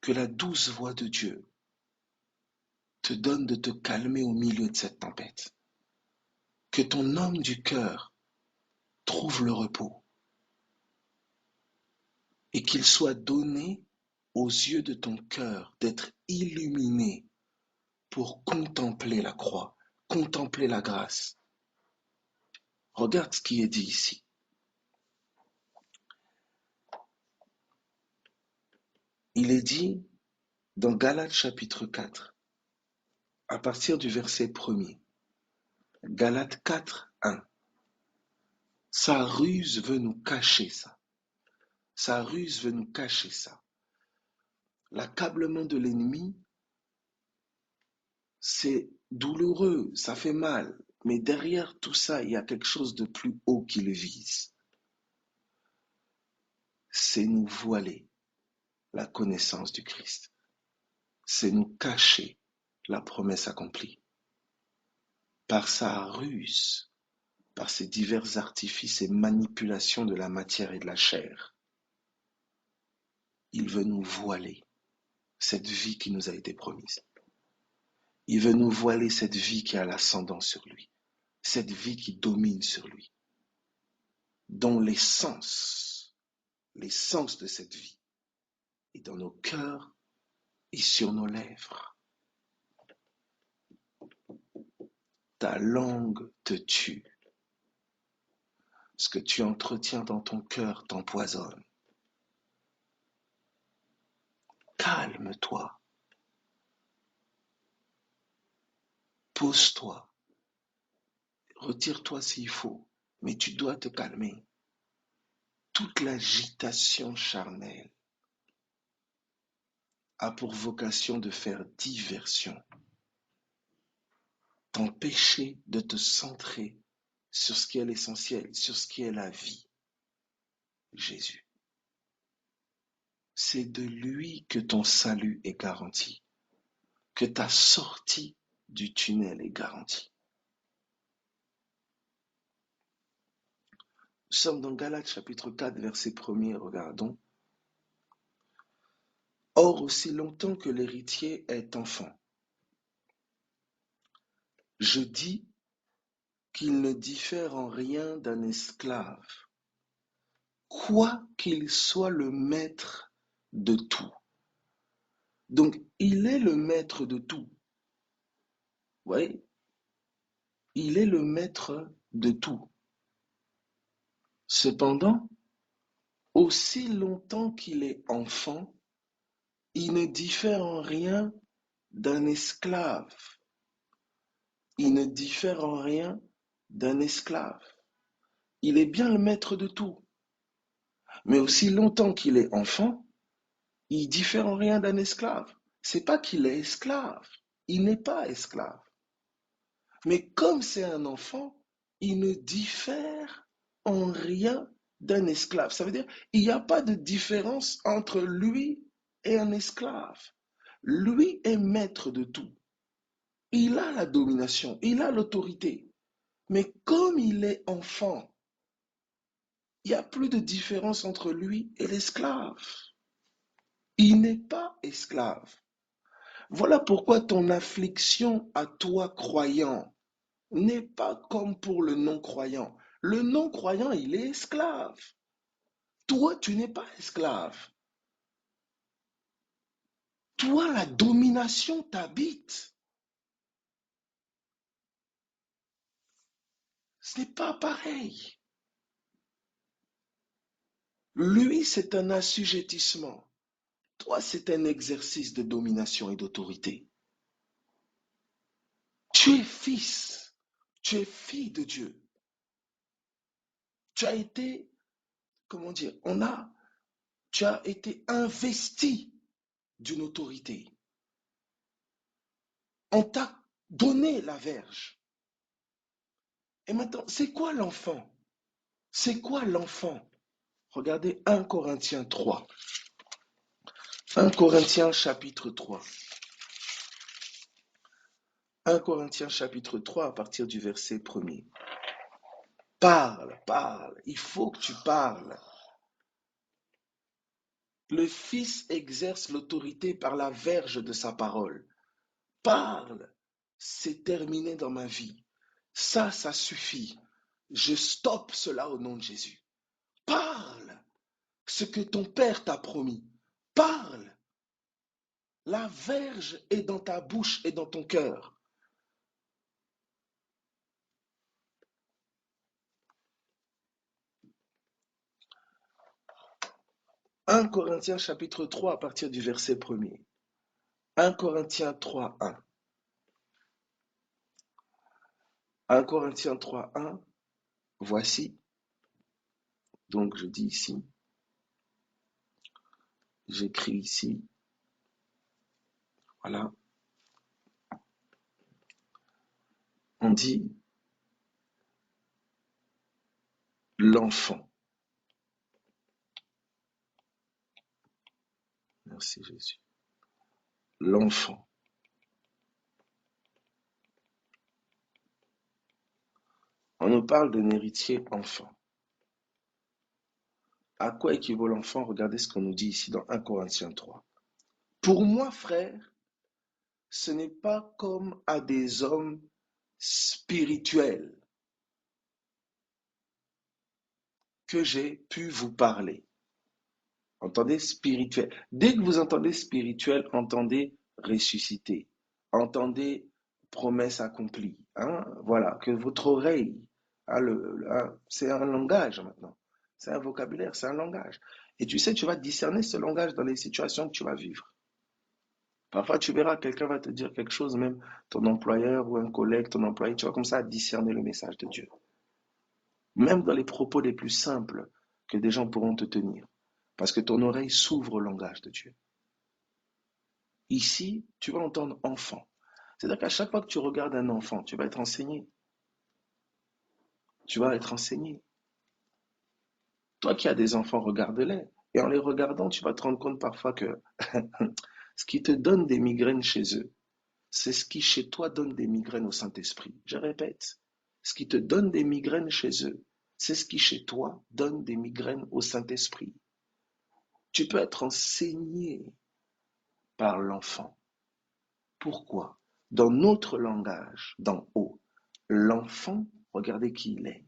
Que la douce voix de Dieu te donne de te calmer au milieu de cette tempête. Que ton homme du cœur trouve le repos et qu'il soit donné aux yeux de ton cœur d'être illuminé pour contempler la croix, contempler la grâce. Regarde ce qui est dit ici. Il est dit dans Galates chapitre 4, à partir du verset 1er. Galates 4, 1. Sa ruse veut nous cacher ça. Sa ruse veut nous cacher ça. L'accablement de l'ennemi, c'est douloureux, ça fait mal. Mais derrière tout ça, il y a quelque chose de plus haut qui le vise. C'est nous voiler la connaissance du Christ. C'est nous cacher la promesse accomplie. Par sa ruse, par ses divers artifices et manipulations de la matière et de la chair, il veut nous voiler cette vie qui nous a été promise. Il veut nous voiler cette vie qui a l'ascendant sur lui, cette vie qui domine sur lui, dont l'essence de cette vie est dans nos cœurs et sur nos lèvres. Ta langue te tue. Ce que tu entretiens dans ton cœur t'empoisonne. Calme-toi. Pose-toi. Retire-toi s'il faut, mais tu dois te calmer. Toute l'agitation charnelle a pour vocation de faire diversion, t'empêcher de te centrer sur ce qui est l'essentiel, sur ce qui est la vie, Jésus. C'est de lui que ton salut est garanti, que ta sortie du tunnel est garantie. Nous sommes dans Galates chapitre 4, verset 1er, regardons. Or, aussi longtemps que l'héritier est enfant, je dis qu'il ne diffère en rien d'un esclave, quoi qu'il soit le maître de tout. Donc, il est le maître de tout. Vous voyez? Il est le maître de tout. Cependant, aussi longtemps qu'il est enfant, il ne diffère en rien d'un esclave. Il ne diffère en rien d'un esclave. Il est bien le maître de tout. Mais aussi longtemps qu'il est enfant, il diffère en rien d'un esclave. C'est pas qu'il est esclave. Il n'est pas esclave. Mais comme c'est un enfant, il ne diffère en rien d'un esclave. Ça veut dire il n'y a pas de différence entre lui et un esclave. Lui est maître de tout. Il a la domination, il a l'autorité. Mais comme il est enfant, il n'y a plus de différence entre lui et l'esclave. Il n'est pas esclave. Voilà pourquoi ton affliction à toi croyant n'est pas comme pour le non-croyant. Le non-croyant, il est esclave. Toi, tu n'es pas esclave. Toi, la domination t'habite. Ce n'est pas pareil. Lui, c'est un assujettissement. Toi, c'est un exercice de domination et d'autorité. Tu es fils. Tu es fille de Dieu. Tu as été, comment dire, tu as été investi d'une autorité. On t'a donné la verge. Et maintenant, c'est quoi l'enfant? C'est quoi l'enfant? Regardez 1 Corinthiens 3. 1 Corinthiens chapitre 3. 1 Corinthiens chapitre 3 à partir du verset 1er. Parle, parle. Il faut que tu parles. Le Fils exerce l'autorité par la verge de sa parole. Parle. C'est terminé dans ma vie. Ça suffit. Je stoppe cela au nom de Jésus. Parle ce que ton Père t'a promis. Parle. La verge est dans ta bouche et dans ton cœur. 1 Corinthiens chapitre 3 à partir du verset 1er. 1 Corinthiens 3, 1. 1 Corinthiens 3, 1. Voici, donc je dis ici, j'écris ici, voilà, on dit l'enfant. Merci Jésus. L'enfant. On nous parle d'un héritier enfant. À quoi équivaut l'enfant? Regardez ce qu'on nous dit ici dans 1 Corinthiens 3. Pour moi, frère, ce n'est pas comme à des hommes spirituels que j'ai pu vous parler. Entendez spirituel. Dès que vous entendez spirituel, entendez ressuscité. Entendez promesse accomplie. Hein? Voilà, que votre oreille, c'est un langage maintenant. C'est un vocabulaire, c'est un langage. Et tu sais, tu vas discerner ce langage dans les situations que tu vas vivre. Parfois, tu verras, quelqu'un va te dire quelque chose, même ton employeur ou un collègue, ton employé, tu vas comme ça discerner le message de Dieu. Même dans les propos les plus simples que des gens pourront te tenir. Parce que ton oreille s'ouvre au langage de Dieu. Ici, tu vas entendre enfant. C'est-à-dire qu'à chaque fois que tu regardes un enfant, tu vas être enseigné. Tu vas être enseigné. Toi qui as des enfants, regarde-les. Et en les regardant, tu vas te rendre compte parfois que ce qui te donne des migraines chez eux, c'est ce qui chez toi donne des migraines au Saint-Esprit. Je répète, ce qui te donne des migraines chez eux, c'est ce qui chez toi donne des migraines au Saint-Esprit. Tu peux être enseigné par l'enfant. Pourquoi? Dans notre langage, d'en haut, l'enfant, regardez qui il est.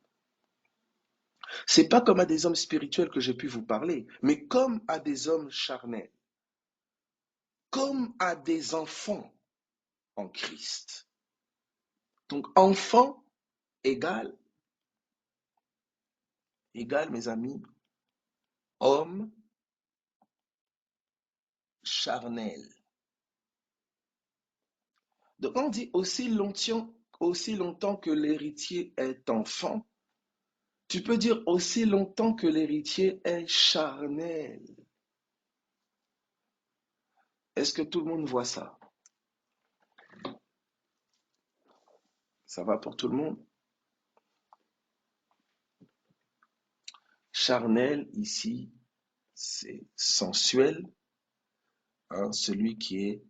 C'est pas comme à des hommes spirituels que j'ai pu vous parler, mais comme à des hommes charnels, comme à des enfants en Christ. Donc enfant égale, mes amis, homme charnel. Donc on dit aussi longtemps que l'héritier est enfant, tu peux dire aussi longtemps que l'héritier est charnel. Est-ce que tout le monde voit ça? Ça va pour tout le monde? Charnel, ici, c'est sensuel, hein, celui qui est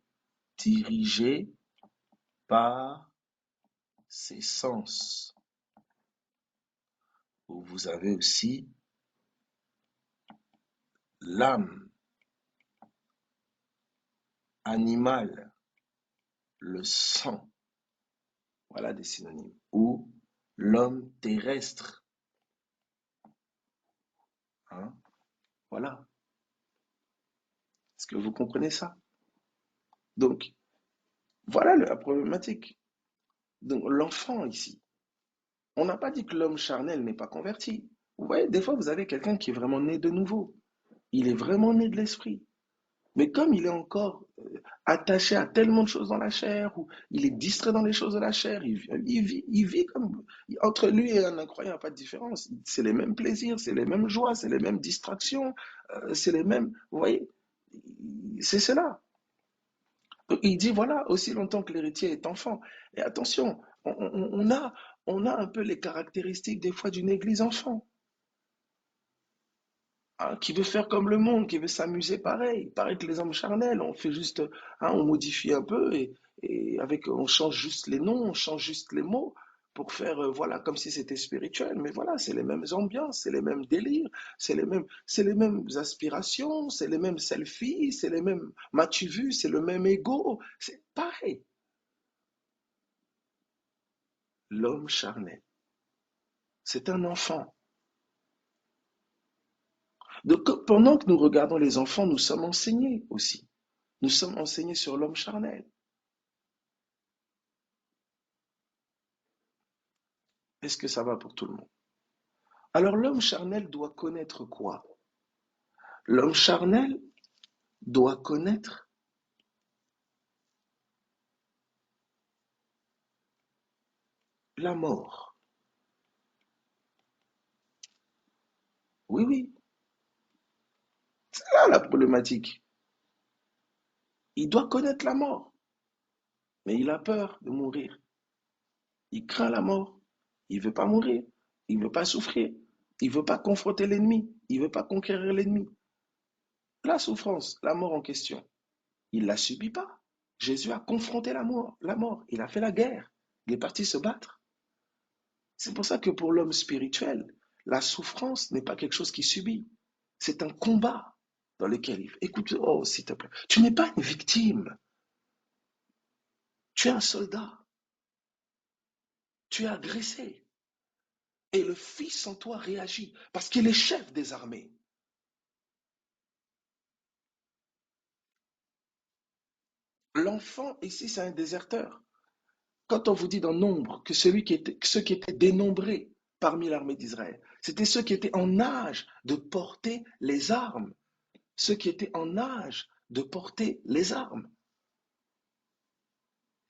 dirigé par ses sens. Vous avez aussi l'âme animale, le sang, voilà des synonymes, ou l'homme terrestre. Hein. Voilà. Est-ce que vous comprenez ça? Donc, voilà la problématique. Donc, l'enfant ici, on n'a pas dit que l'homme charnel n'est pas converti. Vous voyez, des fois, vous avez quelqu'un qui est vraiment né de nouveau. Il est vraiment né de l'esprit. Mais comme il est encore attaché à tellement de choses dans la chair, ou il est distrait dans les choses de la chair, il vit comme... Entre lui et un incroyant, il n'y a pas de différence. C'est les mêmes plaisirs, c'est les mêmes joies, c'est les mêmes distractions, c'est les mêmes... Vous voyez, c'est cela. Donc, il dit, voilà, aussi longtemps que l'héritier est enfant. Et attention, on a un peu les caractéristiques des fois d'une église enfant, hein, qui veut faire comme le monde, qui veut s'amuser pareil. Il paraît que les hommes charnels, on fait juste, hein, on modifie un peu et avec, on change juste les noms, on change juste les mots pour faire, voilà, comme si c'était spirituel. Mais voilà, c'est les mêmes ambiances, c'est les mêmes délires, c'est les mêmes aspirations, c'est les mêmes selfies, c'est les mêmes, m'as-tu vu, c'est le même ego, c'est pareil. L'homme charnel, c'est un enfant. Donc, pendant que nous regardons les enfants, nous sommes enseignés aussi. Nous sommes enseignés sur l'homme charnel. Est-ce que ça va pour tout le monde? Alors l'homme charnel doit connaître quoi? L'homme charnel doit connaître la mort. Oui, oui, c'est là la problématique. Il doit connaître la mort, mais il a peur de mourir. Il craint la mort. Il ne veut pas mourir. Il ne veut pas souffrir. Il ne veut pas confronter l'ennemi. Il ne veut pas conquérir l'ennemi. La souffrance, la mort en question, il ne la subit pas. Jésus a confronté la mort, la mort. Il a fait la guerre. Il est parti se battre. C'est pour ça que pour l'homme spirituel, la souffrance n'est pas quelque chose qu'il subit. C'est un combat dans lequel il... Écoute, oh, s'il te plaît. Tu n'es pas une victime. Tu es un soldat. Tu es agressé. Et le Fils en toi réagit parce qu'il est chef des armées. L'enfant, ici, c'est un déserteur. Quand on vous dit dans Nombre que ceux qui étaient dénombrés parmi l'armée d'Israël, c'était ceux qui étaient en âge de porter les armes. Ceux qui étaient en âge de porter les armes.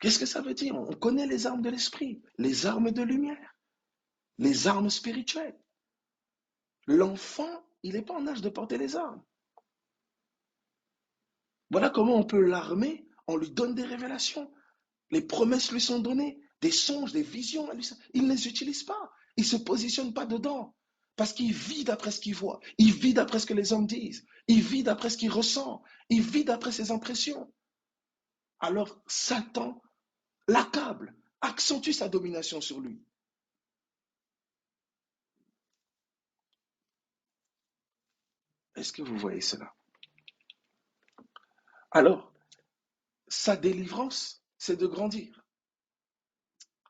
Qu'est-ce que ça veut dire? On connaît les armes de l'esprit, les armes de lumière, les armes spirituelles. L'enfant, il n'est pas en âge de porter les armes. Voilà comment on peut l'armer. On lui donne des révélations. Les promesses lui sont données, des songes, des visions. Il ne les utilise pas. Il ne se positionne pas dedans. Parce qu'il vit d'après ce qu'il voit. Il vit d'après ce que les hommes disent. Il vit d'après ce qu'il ressent. Il vit d'après ses impressions. Alors Satan l'accable, accentue sa domination sur lui. Est-ce que vous voyez cela? Alors, sa délivrance, c'est de grandir.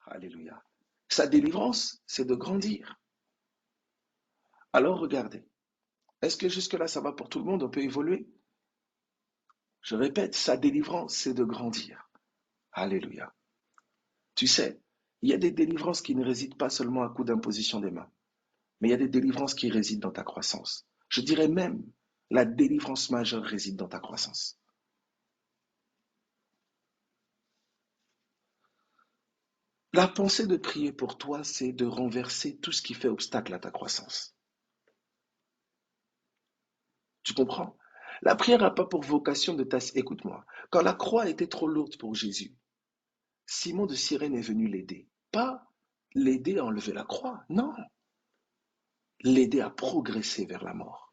Alléluia. Sa délivrance, c'est de grandir. Alors, regardez. Est-ce que jusque-là, ça va pour tout le monde? On peut évoluer? Je répète, sa délivrance, c'est de grandir. Alléluia. Tu sais, il y a des délivrances qui ne résident pas seulement à coup d'imposition des mains, mais il y a des délivrances qui résident dans ta croissance. Je dirais même, la délivrance majeure réside dans ta croissance. La pensée de prier pour toi, c'est de renverser tout ce qui fait obstacle à ta croissance. Tu comprends? La prière n'a pas pour vocation de t'asseoir. Écoute-moi. Quand la croix était trop lourde pour Jésus, Simon de Cyrène est venu l'aider. Pas l'aider à enlever la croix, non. L'aider à progresser vers la mort.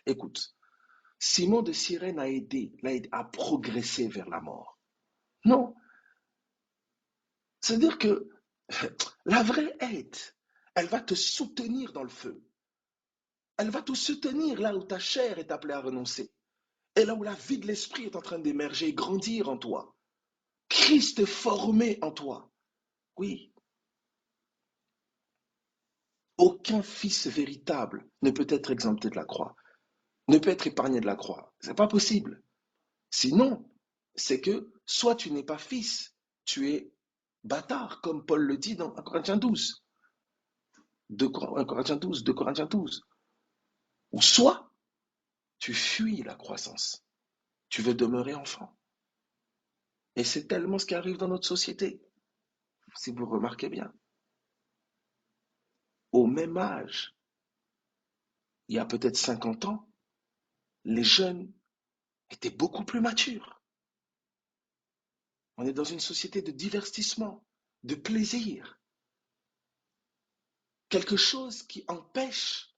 Écoute, Simon de Cyrène l'a aidé à progresser vers la mort. Non, c'est-à-dire que la vraie aide, elle va te soutenir dans le feu. Elle va te soutenir là où ta chair est appelée à renoncer. Et là où la vie de l'esprit est en train d'émerger et grandir en toi. Christ est formé en toi. Oui, Aucun fils véritable ne peut être exempté de la croix, ne peut être épargné de la croix. C'est pas possible. Sinon, c'est que soit tu n'es pas fils, tu es bâtard, comme Paul le dit dans 1 Corinthiens 12, 1 Corinthiens 12, 2 Corinthiens 12. Ou soit tu fuis la croissance, tu veux demeurer enfant. Et c'est tellement ce qui arrive dans notre société, si vous remarquez bien. Au même âge, il y a peut-être 50 ans, les jeunes étaient beaucoup plus matures. On est dans une société de divertissement, de plaisir, quelque chose qui empêche,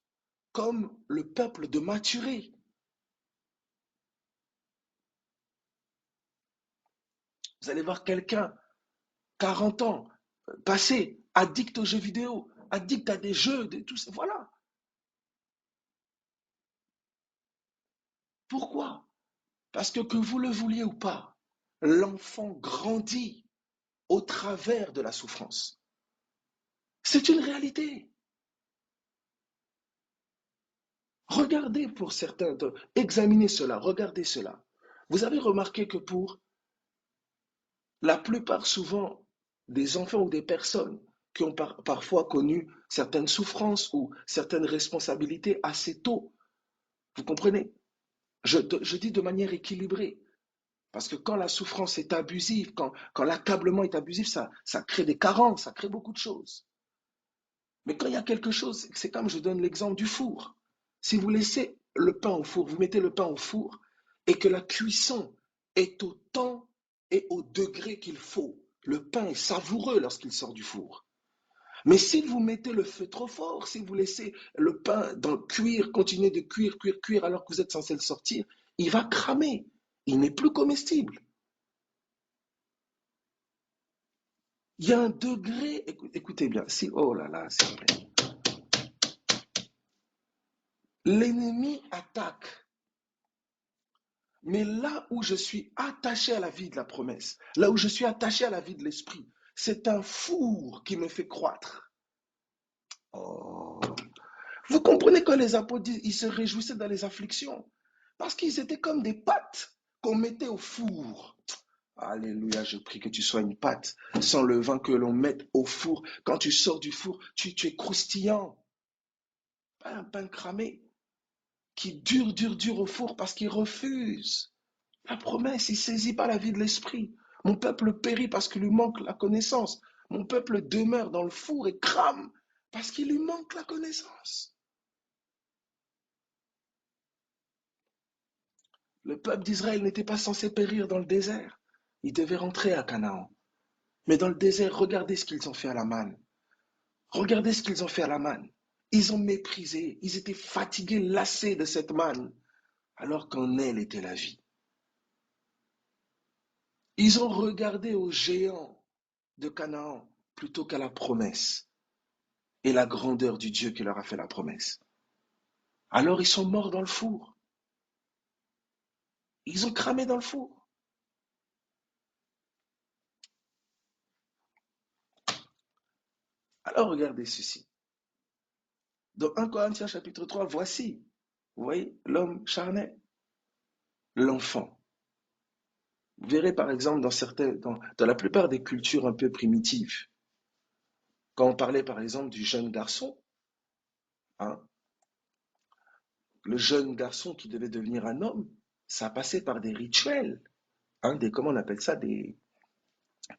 comme le peuple, de maturer. Vous allez voir quelqu'un, 40 ans, passé, addict aux jeux vidéo, addict à des jeux, tout ça. Voilà. Pourquoi? Parce que vous le vouliez ou pas, l'enfant grandit au travers de la souffrance. C'est une réalité. Regardez pour certains, examinez cela, regardez cela. Vous avez remarqué que pour la plupart souvent des enfants ou des personnes qui ont parfois connu certaines souffrances ou certaines responsabilités assez tôt, vous comprenez? Je dis de manière équilibrée, parce que quand la souffrance est abusive, quand l'accablement est abusif, ça crée des carences, ça crée beaucoup de choses. Mais quand il y a quelque chose, c'est comme je donne l'exemple du four. Si vous laissez le pain au four, vous mettez le pain au four et que la cuisson est au temps et au degré qu'il faut, le pain est savoureux lorsqu'il sort du four. Mais si vous mettez le feu trop fort, si vous laissez le pain dans cuire, continuer de cuire, cuire, cuire alors que vous êtes censé le sortir, il va cramer. Il n'est plus comestible. Il y a un degré, écoutez bien, si, oh là là, c'est vrai. L'ennemi attaque. Mais là où je suis attaché à la vie de la promesse, là où je suis attaché à la vie de l'esprit, c'est un four qui me fait croître. Oh. Vous comprenez quand les apôtres ils se réjouissaient dans les afflictions? Parce qu'ils étaient comme des pâtes qu'on mettait au four. Alléluia, je prie que tu sois une pâte sans le vin que l'on mette au four. Quand tu sors du four, tu es croustillant. Pas un pain cramé qui dure au four parce qu'il refuse la promesse, il ne saisit pas la vie de l'esprit. Mon peuple périt parce qu'il lui manque la connaissance. Mon peuple demeure dans le four et crame parce qu'il lui manque la connaissance. Le peuple d'Israël n'était pas censé périr dans le désert. Il devait rentrer à Canaan. Mais dans le désert, regardez ce qu'ils ont fait à la manne. Regardez ce qu'ils ont fait à la manne. Ils ont méprisé, ils étaient fatigués, lassés de cette manne, alors qu'en elle était la vie. Ils ont regardé aux géants de Canaan plutôt qu'à la promesse et la grandeur du Dieu qui leur a fait la promesse. Alors ils sont morts dans le four. Ils ont cramé dans le four. Alors regardez ceci. Dans 1 Corinthiens chapitre 3, voici, vous voyez, l'homme charnel, l'enfant. Vous verrez par exemple dans la plupart des cultures un peu primitives, quand on parlait par exemple du jeune garçon, hein, le jeune garçon qui devait devenir un homme, ça passait par des rituels, hein, comment on appelle ça, il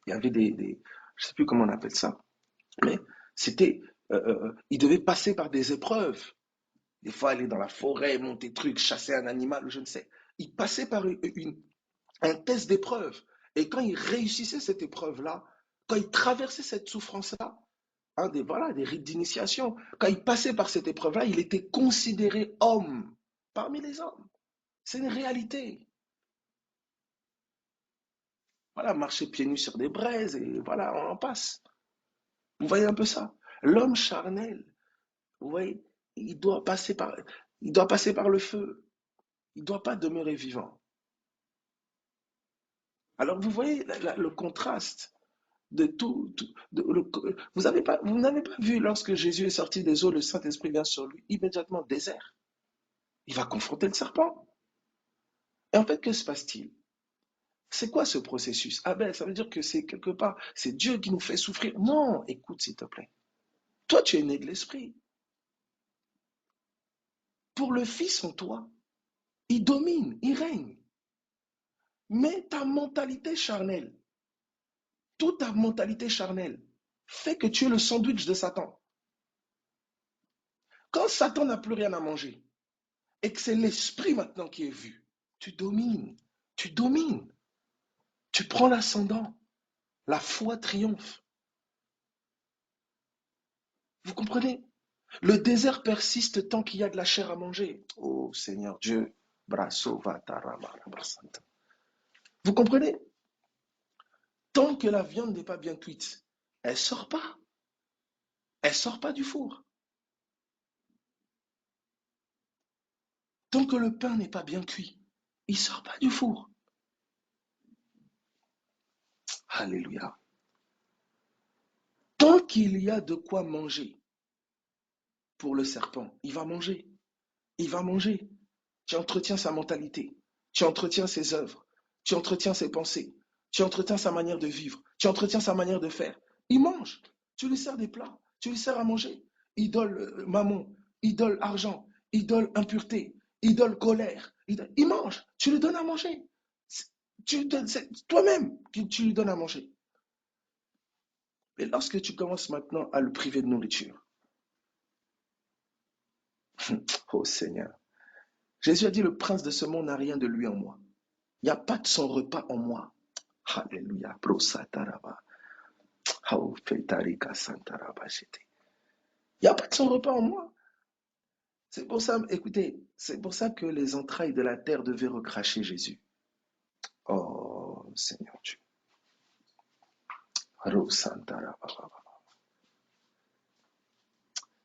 y avait je ne sais plus comment on appelle ça, mais c'était, il devait passer par des épreuves. Des fois, aller dans la forêt, monter truc, chasser un animal, ou je ne sais. Il passait par un test d'épreuve. Et quand il réussissait cette épreuve-là, quand il traversait cette souffrance-là, voilà, des rites d'initiation, quand il passait par cette épreuve-là, il était considéré homme parmi les hommes. C'est une réalité. Voilà, marcher pieds nus sur des braises, et voilà, on en passe. Vous voyez un peu ça? L'homme charnel, vous voyez, il doit passer par, il doit passer par le feu. Il ne doit pas demeurer vivant. Alors vous voyez le contraste de tout. Vous n'avez pas vu lorsque Jésus est sorti des eaux, le Saint-Esprit vient sur lui, immédiatement désert. Il va confronter le serpent. Et en fait, que se passe-t-il? C'est quoi ce processus? Ah ben, ça veut dire que c'est quelque part, c'est Dieu qui nous fait souffrir. Non, écoute s'il te plaît. Toi, tu es né de l'Esprit. Pour le Fils en toi, il domine, il règne. Mais ta mentalité charnelle, toute ta mentalité charnelle, fait que tu es le sandwich de Satan. Quand Satan n'a plus rien à manger et que c'est l'Esprit maintenant qui est vu, tu domines, tu domines, tu prends l'ascendant, la foi triomphe. Vous comprenez? Le désert persiste tant qu'il y a de la chair à manger. Oh Seigneur Dieu, brasso vatarama. Vous comprenez? Tant que la viande n'est pas bien cuite, elle sort pas. Elle sort pas du four. Tant que le pain n'est pas bien cuit, il sort pas du four. Alléluia. Tant qu'il y a de quoi manger pour le serpent, il va manger. Il va manger. Tu entretiens sa mentalité. Tu entretiens ses œuvres. Tu entretiens ses pensées. Tu entretiens sa manière de vivre. Tu entretiens sa manière de faire. Il mange. Tu lui sers des plats. Tu lui sers à manger. Idole mammon. Idole argent. Idole impureté. Idole colère. Il mange. Tu lui donnes à manger. C'est toi-même que tu lui donnes à manger. Et lorsque tu commences maintenant à le priver de nourriture, oh Seigneur, Jésus a dit, le prince de ce monde n'a rien de lui en moi. Il n'y a pas de son repas en moi. Alléluia. Il n'y a pas de son repas en moi. C'est pour ça, écoutez, c'est pour ça que les entrailles de la terre devaient recracher Jésus. Oh Seigneur Dieu.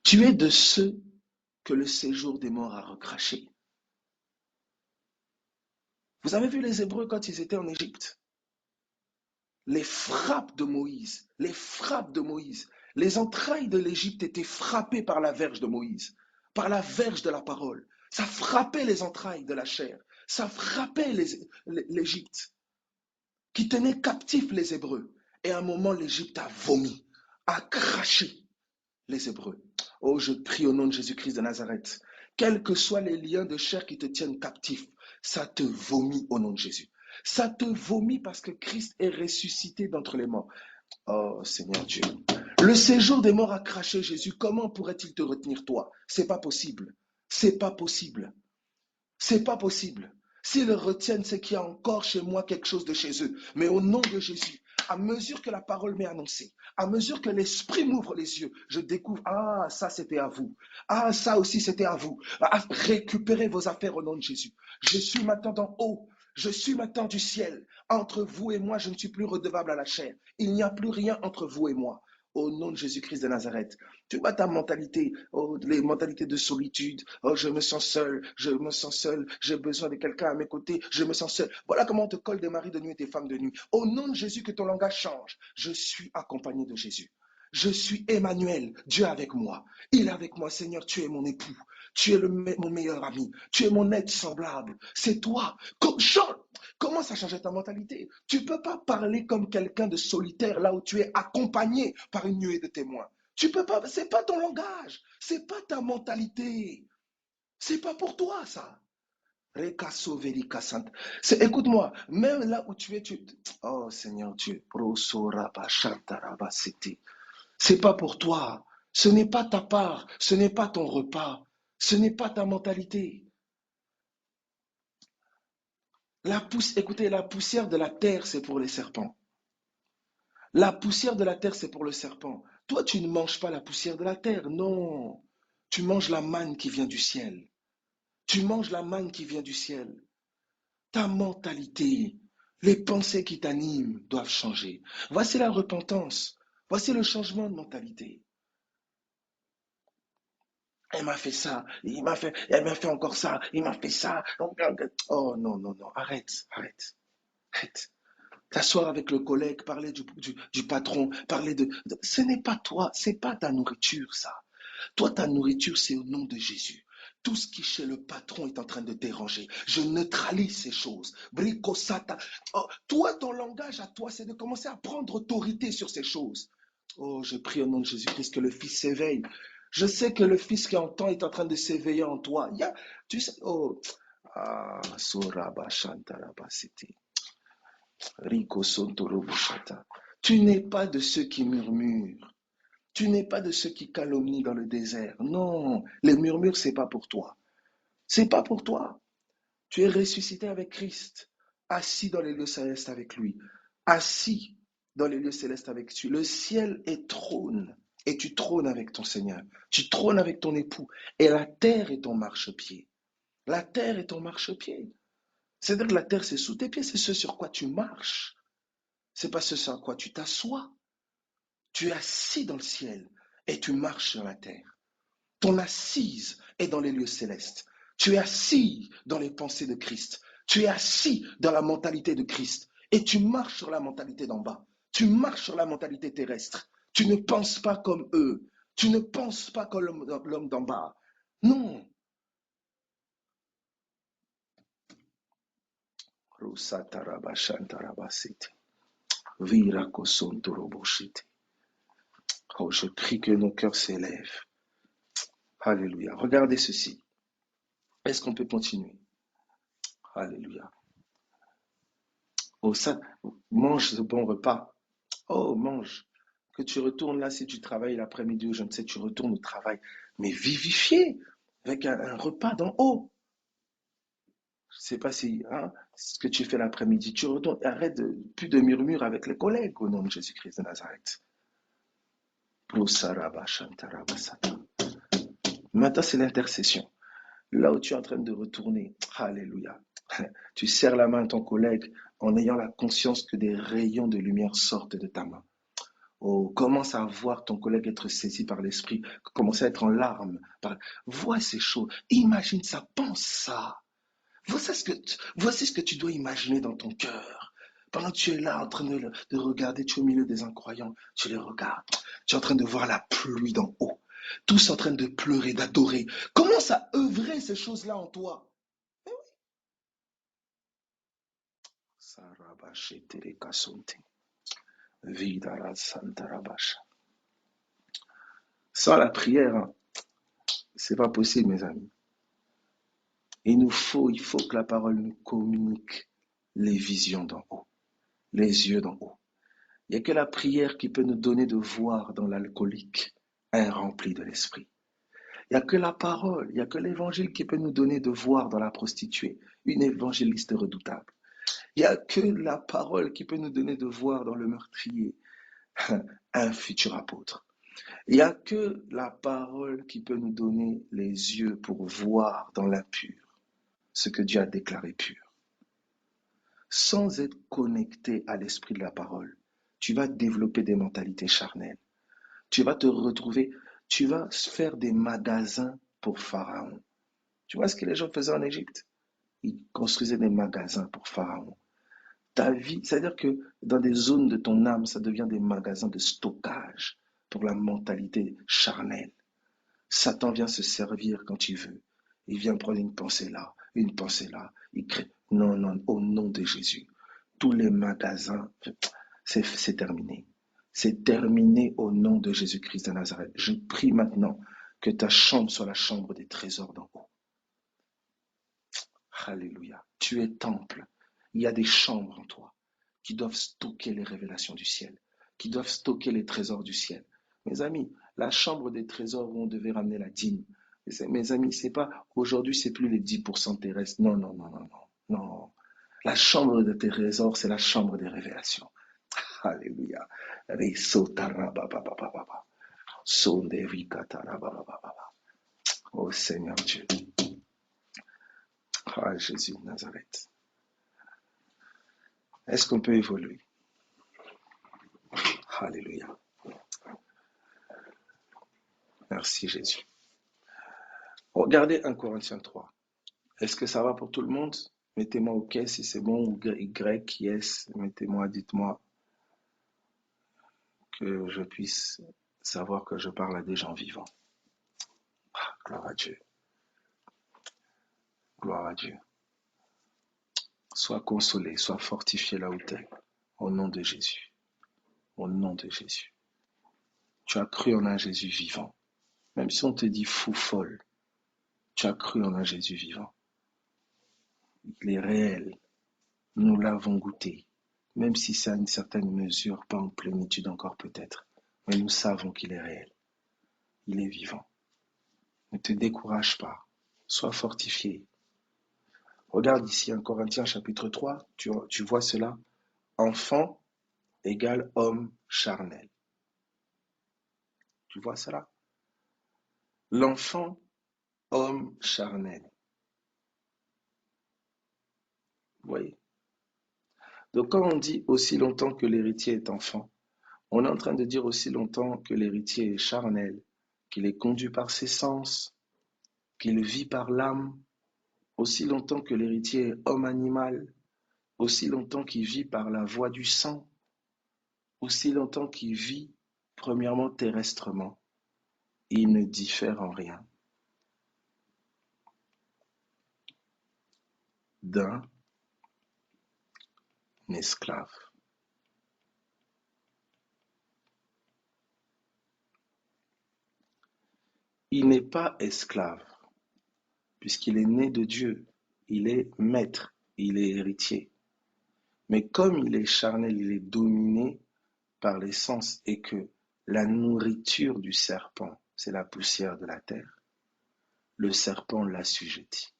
Tu es de ceux que le séjour des morts a recraché. Vous avez vu les Hébreux quand ils étaient en Égypte? Les frappes de Moïse, les frappes de Moïse. Les entrailles de l'Égypte étaient frappées par la verge de Moïse, par la verge de la parole. Ça frappait les entrailles de la chair. Ça frappait l'Égypte, qui tenait captifs les Hébreux. Et à un moment, l'Égypte a vomi, a craché les Hébreux. Oh, je prie au nom de Jésus-Christ de Nazareth. Quels que soient les liens de chair qui te tiennent captif, ça te vomit au nom de Jésus. Ça te vomit parce que Christ est ressuscité d'entre les morts. Oh Seigneur Dieu. Le séjour des morts a craché Jésus. Comment pourrait-il te retenir toi? C'est pas possible. C'est pas possible. C'est pas possible. S'ils le retiennent, c'est qu'il y a encore chez moi quelque chose de chez eux. Mais au nom de Jésus, à mesure que la parole m'est annoncée, à mesure que l'Esprit m'ouvre les yeux, je découvre, ah, ça c'était à vous. Ah, ça aussi c'était à vous. Ah, récupérez vos affaires au nom de Jésus. Je suis maintenant en haut. Je suis maintenant du ciel. Entre vous et moi, je ne suis plus redevable à la chair. Il n'y a plus rien entre vous et moi. Au nom de Jésus-Christ de Nazareth. Tu vois ta mentalité, oh, les mentalités de solitude. Oh, je me sens seul, j'ai besoin de quelqu'un à mes côtés, je me sens seul. Voilà comment on te colle des maris de nuit et des femmes de nuit. Au nom de Jésus, que ton langage change. Je suis accompagné de Jésus. Je suis Emmanuel, Dieu avec moi. Il est avec moi, Seigneur, tu es mon époux. Tu es mon meilleur ami. Tu es mon être semblable. C'est toi. Commence à changer ta mentalité. Tu ne peux pas parler comme quelqu'un de solitaire là où tu es accompagné par une nuée de témoins. Tu peux pas, c'est pas ton langage, c'est pas ta mentalité. C'est pas pour toi ça. Écoute-moi, même là où tu es, oh Seigneur Dieu, c'est pas pour toi. Ce n'est pas ta part, ce n'est pas ton repas, ce n'est pas ta mentalité. Écoutez, la poussière de la terre, c'est pour les serpents. La poussière de la terre, c'est pour le serpent. Toi, tu ne manges pas la poussière de la terre, non. Tu manges la manne qui vient du ciel. Tu manges la manne qui vient du ciel. Ta mentalité, les pensées qui t'animent doivent changer. Voici la repentance. Voici le changement de mentalité. Elle m'a fait ça, elle m'a fait encore ça, il m'a fait ça. Oh non, non, non, arrête, arrête, arrête. T'asseoir avec le collègue, parler du patron, parler ce n'est pas toi, c'est pas ta nourriture, ça. Toi, ta nourriture, c'est au nom de Jésus. Tout ce qui chez le patron est en train de déranger. Je neutralise ces choses. Bricosata. Oh, toi, ton langage à toi, c'est de commencer à prendre autorité sur ces choses. Oh, je prie au nom de Jésus-Christ que le Fils s'éveille. Je sais que le Fils qui entend est en train de s'éveiller en toi. Tu sais, oh, ah, Soraba Shantaraba City. Rico Sontorobo Shata. Tu n'es pas de ceux qui murmurent. Tu n'es pas de ceux qui calomnient dans le désert. Non, les murmures, c'est pas pour toi. C'est pas pour toi. Tu es ressuscité avec Christ, assis dans les lieux célestes avec lui, assis dans les lieux célestes avec lui. Le ciel est trône et tu trônes avec ton Seigneur. Tu trônes avec ton époux et la terre est ton marchepied. La terre est ton marchepied. C'est-à-dire que la terre, c'est sous tes pieds, c'est ce sur quoi tu marches. C'est pas ce sur quoi tu t'assois. Tu es assis dans le ciel et tu marches sur la terre. Ton assise est dans les lieux célestes. Tu es assis dans les pensées de Christ. Tu es assis dans la mentalité de Christ. Et tu marches sur la mentalité d'en bas. Tu marches sur la mentalité terrestre. Tu ne penses pas comme eux. Tu ne penses pas comme l'homme d'en bas. Non. Oh, je prie que nos cœurs s'élèvent. Alléluia. Regardez ceci. Est-ce qu'on peut continuer? Alléluia. Oh, ça, mange ce bon repas. Oh, mange. Que tu retournes là, si tu travailles l'après-midi ou je ne sais, tu retournes au travail. Mais vivifié avec un repas d'en haut. Je ne sais pas si, hein, ce que tu fais l'après-midi, tu retournes. Arrête plus de murmures avec les collègues au nom de Jésus-Christ de Nazareth. Maintenant, c'est l'intercession. Là où tu es en train de retourner, alléluia. Tu serres la main à ton collègue en ayant la conscience que des rayons de lumière sortent de ta main. Oh, commence à voir ton collègue être saisi par l'esprit, commence à être en larmes. Vois ces choses, imagine ça, pense ça. Voici ce que tu dois imaginer dans ton cœur. Pendant que tu es là en train de regarder, tu es au milieu des incroyants, tu les regardes. Tu es en train de voir la pluie d'en haut. Tous en train de pleurer, d'adorer. Commence à œuvrer ces choses-là en toi. Sans la prière, hein, c'est pas possible, mes amis. Il faut que la parole nous communique les visions d'en haut, les yeux d'en haut. Il n'y a que la prière qui peut nous donner de voir dans l'alcoolique un rempli de l'esprit. Il n'y a que la parole, il n'y a que l'évangile qui peut nous donner de voir dans la prostituée une évangéliste redoutable. Il n'y a que la parole qui peut nous donner de voir dans le meurtrier un futur apôtre. Il n'y a que la parole qui peut nous donner les yeux pour voir dans l'impur ce que Dieu a déclaré pur. Sans être connecté à l'esprit de la parole, tu vas développer des mentalités charnelles. Tu vas te retrouver, tu vas faire des magasins pour Pharaon. Tu vois ce que les gens faisaient en Égypte? Ils construisaient des magasins pour Pharaon. Ta vie, c'est-à-dire que dans des zones de ton âme, ça devient des magasins de stockage pour la mentalité charnelle. Satan vient se servir quand il veut. Il vient prendre une pensée là, une pensée là. Il crée. Non, non, au nom de Jésus. Tous les magasins, c'est terminé. C'est terminé au nom de Jésus-Christ de Nazareth. Je prie maintenant que ta chambre soit la chambre des trésors d'en haut. Alléluia. Tu es temple. Il y a des chambres en toi qui doivent stocker les révélations du ciel, qui doivent stocker les trésors du ciel. Mes amis, la chambre des trésors où on devait ramener la dîme. Mes amis, c'est pas aujourd'hui, c'est plus les 10% terrestres. Non, non, non, non, non, non. La chambre des trésors, c'est la chambre des révélations. Alléluia. Oh Seigneur Dieu. Ah Jésus de Nazareth. Est-ce qu'on peut évoluer? Alléluia. Merci Jésus. Regardez 1 Corinthiens 3. Est-ce que ça va pour tout le monde? Mettez-moi OK si c'est bon, ou Y, yes, mettez-moi, dites-moi que je puisse savoir que je parle à des gens vivants. Gloire à Dieu, gloire à Dieu. Sois consolé, sois fortifié là où tu es, au nom de Jésus, au nom de Jésus. Tu as cru en un Jésus vivant, même si on te dit fou, folle, tu as cru en un Jésus vivant. Il est réel, nous l'avons goûté, même si c'est à une certaine mesure, pas en plénitude encore peut-être, mais nous savons qu'il est réel, il est vivant. Ne te décourage pas, sois fortifié. Regarde ici en Corinthiens chapitre 3, tu vois cela. Enfant égale homme charnel. Tu vois cela? L'enfant, homme charnel. Vous voyez? Donc quand on dit aussi longtemps que l'héritier est enfant, on est en train de dire aussi longtemps que l'héritier est charnel, qu'il est conduit par ses sens, qu'il vit par l'âme, aussi longtemps que l'héritier est homme animal, aussi longtemps qu'il vit par la voie du sang, aussi longtemps qu'il vit premièrement terrestrement, il ne diffère en rien d'un esclave. Il n'est pas esclave, puisqu'il est né de Dieu, il est maître, il est héritier. Mais comme il est charnel, il est dominé par les sens et que la nourriture du serpent, c'est la poussière de la terre, le serpent l'assujettit.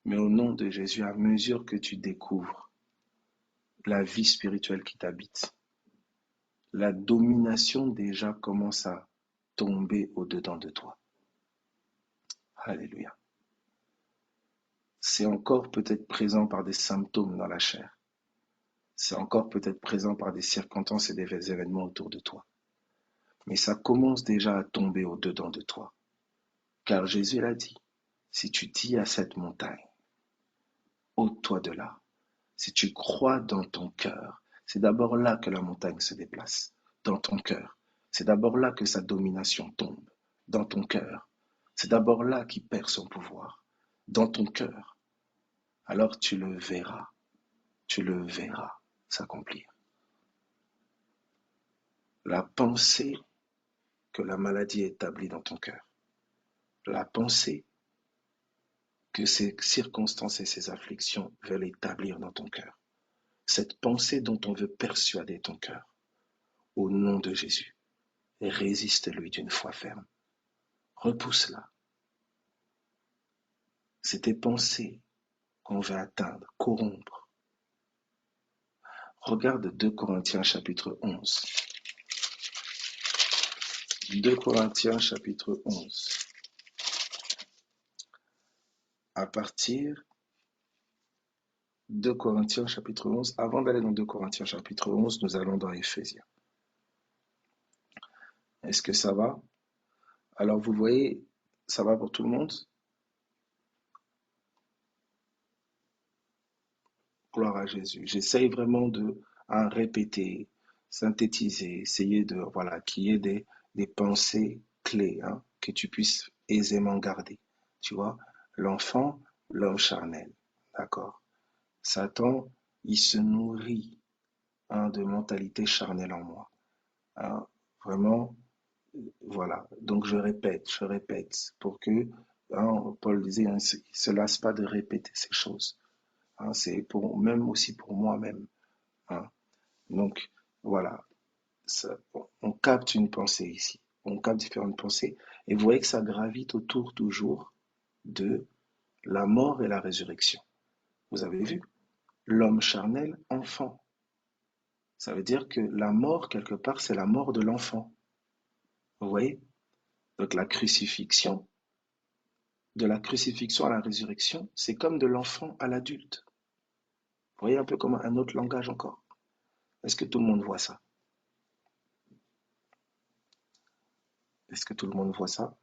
Mais au nom de Jésus, à mesure que tu découvres la vie spirituelle qui t'habite, la domination déjà commence à tomber au-dedans de toi. Alléluia. C'est encore peut-être présent par des symptômes dans la chair. C'est encore peut-être présent par des circonstances et des événements autour de toi. Mais ça commence déjà à tomber au-dedans de toi. Car Jésus l'a dit, si tu dis à cette montagne, ôte-toi de là, si tu crois dans ton cœur, c'est d'abord là que la montagne se déplace, dans ton cœur. C'est d'abord là que sa domination tombe, dans ton cœur. C'est d'abord là qu'il perd son pouvoir, dans ton cœur. Alors tu le verras s'accomplir. La pensée que la maladie est établie dans ton cœur, la pensée que ces circonstances et ces afflictions veulent établir dans ton cœur, cette pensée dont on veut persuader ton cœur, au nom de Jésus, et résiste-lui d'une foi ferme. Repousse-la. C'est tes pensées qu'on veut atteindre, corrompre. Regarde 2 Corinthiens chapitre 11. 2 Corinthiens chapitre 11. À partir 2 Corinthiens chapitre 11. Avant d'aller dans 2 Corinthiens chapitre 11, nous allons dans Éphésiens. Est-ce que ça va? Alors vous voyez, ça va pour tout le monde? Gloire à Jésus. J'essaye vraiment de répéter, synthétiser, essayer de, voilà, qu'il y ait des pensées clés, hein, que tu puisses aisément garder. Tu vois, l'enfant, l'homme charnel, d'accord? Satan, il se nourrit, hein, de mentalité charnelle en moi. Hein, vraiment, voilà. Donc je répète, pour que, hein, Paul disait, hein, il ne se lasse pas de répéter ces choses. Hein, c'est pour, même aussi pour moi-même. Hein. Donc, voilà, ça, on capte une pensée ici, on capte différentes pensées, et vous voyez que ça gravite autour toujours de la mort et la résurrection. Vous avez vu, l'homme charnel, enfant. Ça veut dire que la mort, quelque part, c'est la mort de l'enfant. Vous voyez? Donc la crucifixion, de la crucifixion à la résurrection, c'est comme de l'enfant à l'adulte. Vous voyez un peu comme un autre langage encore. Est-ce que tout le monde voit ça? Est-ce que tout le monde voit ça?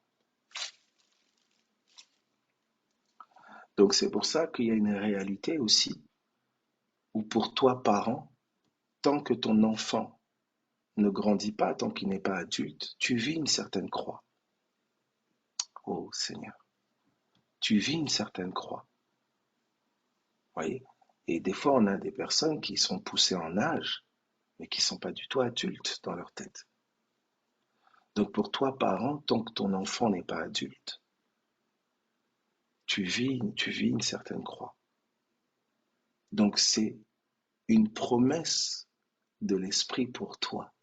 Donc c'est pour ça qu'il y a une réalité aussi où pour toi, parent, tant que ton enfant ne grandit pas, tant qu'il n'est pas adulte, tu vis une certaine croix. Oh Seigneur, tu vis une certaine croix. Voyez? Et des fois, on a des personnes qui sont poussées en âge, mais qui ne sont pas du tout adultes dans leur tête. Donc pour toi, parent, tant que ton enfant n'est pas adulte, tu vis une certaine croix. Donc c'est une promesse de l'Esprit pour toi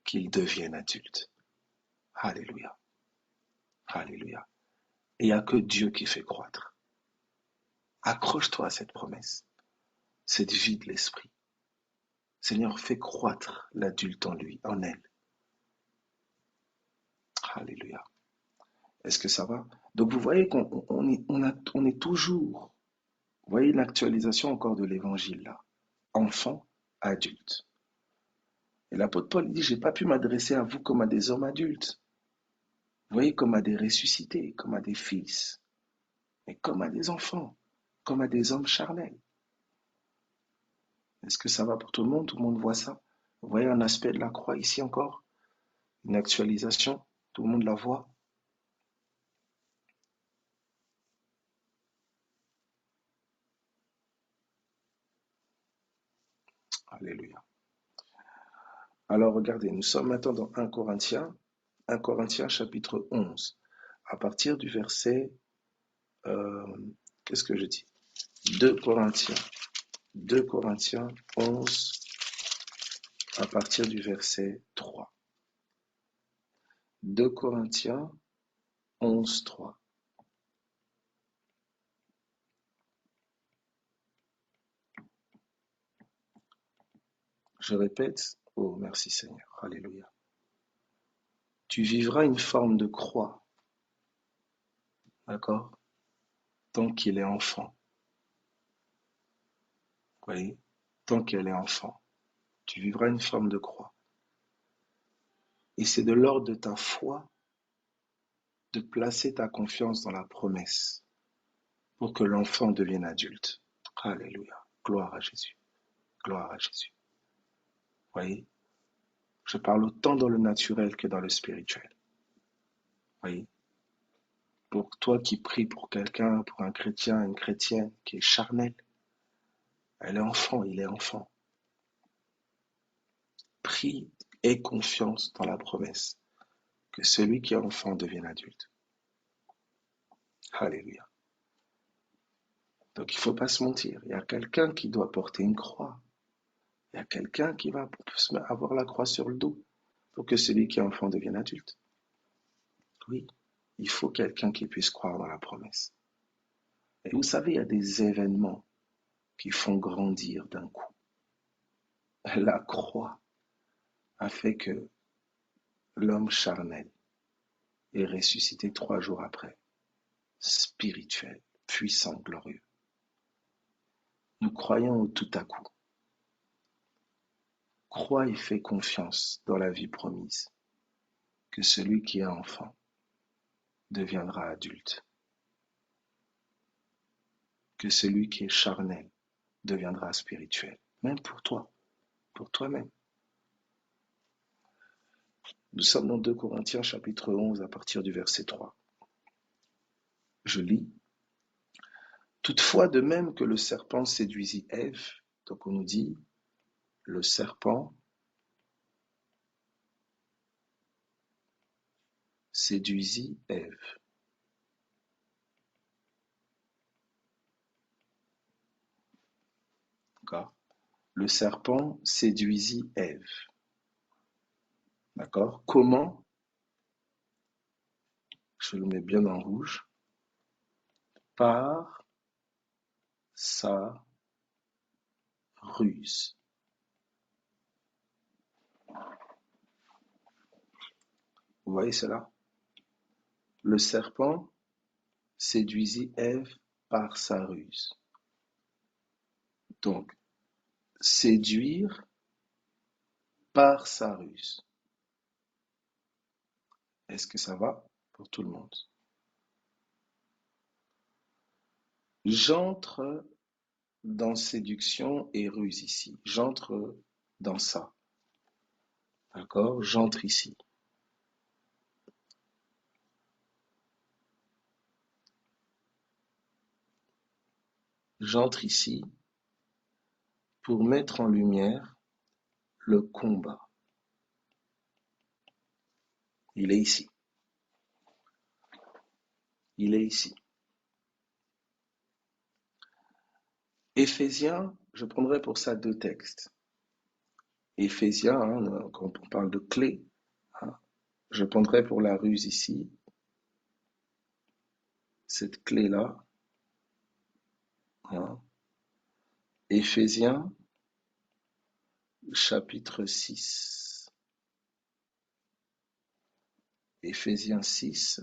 qu'il devienne adulte. Alléluia. Alléluia. Et il n'y a que Dieu qui fait croître. Accroche-toi à cette promesse, cette vie de l'Esprit. Seigneur, fais croître l'adulte en lui, en elle. Alléluia. Est-ce que ça va? Donc vous voyez qu'on est toujours, vous voyez l'actualisation encore de l'évangile là. Enfant, adulte. Et l'apôtre Paul dit, j'ai pas pu m'adresser à vous comme à des hommes adultes. Vous voyez, comme à des ressuscités, comme à des fils, mais comme à des enfants, comme à des hommes charnels. Est-ce que ça va pour tout le monde? Tout le monde voit ça? Vous voyez un aspect de la croix ici encore? Une actualisation? Tout le monde la voit? Alléluia. Alors regardez, nous sommes maintenant dans 1 Corinthiens chapitre 11, à partir du verset, euh, qu'est-ce que je dis? 2 Corinthiens, 2 Corinthiens 11, à partir du verset 3. 2 Corinthiens 11, 3. Je répète, oh merci Seigneur, alléluia. Tu vivras une forme de croix, d'accord? Tant qu'il est enfant, vous voyez? Tant qu'elle est enfant, tu vivras une forme de croix. Et c'est de l'ordre de ta foi de placer ta confiance dans la promesse pour que l'enfant devienne adulte. Alléluia. Gloire à Jésus. Gloire à Jésus. Vous voyez? Je parle autant dans le naturel que dans le spirituel. Vous voyez? Pour toi qui pries pour quelqu'un, pour un chrétien, une chrétienne qui est charnelle, elle est enfant, il est enfant. Prie et confiance dans la promesse que celui qui est enfant devienne adulte. Alléluia. Donc il ne faut pas se mentir. Il y a quelqu'un qui doit porter une croix. Il y a quelqu'un qui va avoir la croix sur le dos pour que celui qui est enfant devienne adulte. Oui, il faut quelqu'un qui puisse croire dans la promesse. Et vous savez, il y a des événements qui font grandir d'un coup. La croix a fait que l'homme charnel est ressuscité 3 jours après, spirituel, puissant, glorieux. Nous croyons au tout à coup. Crois et fais confiance dans la vie promise, que celui qui est enfant deviendra adulte, que celui qui est charnel deviendra spirituel, même pour toi, pour toi-même. Nous sommes dans 2 Corinthiens chapitre 11 à partir du verset 3. Je lis. Toutefois, de même que le serpent séduisit Ève, donc on nous dit, le serpent séduisit Ève. D'accord? Le serpent séduisit Ève. D'accord? Comment? Je le mets bien en rouge. Par sa ruse. Vous voyez cela? Le serpent séduisit Ève par sa ruse. Donc, séduire par sa ruse. Est-ce que ça va pour tout le monde? J'entre dans séduction et ruse ici. J'entre dans ça. D'accord? J'entre ici. J'entre ici pour mettre en lumière le combat. Il est ici. Il est ici. Éphésiens, je prendrai pour ça deux textes. Éphésiens, hein, quand on parle de clé, hein, je prendrai pour la ruse ici, cette clé-là. Hein. Éphésiens, chapitre 6. Éphésiens 6.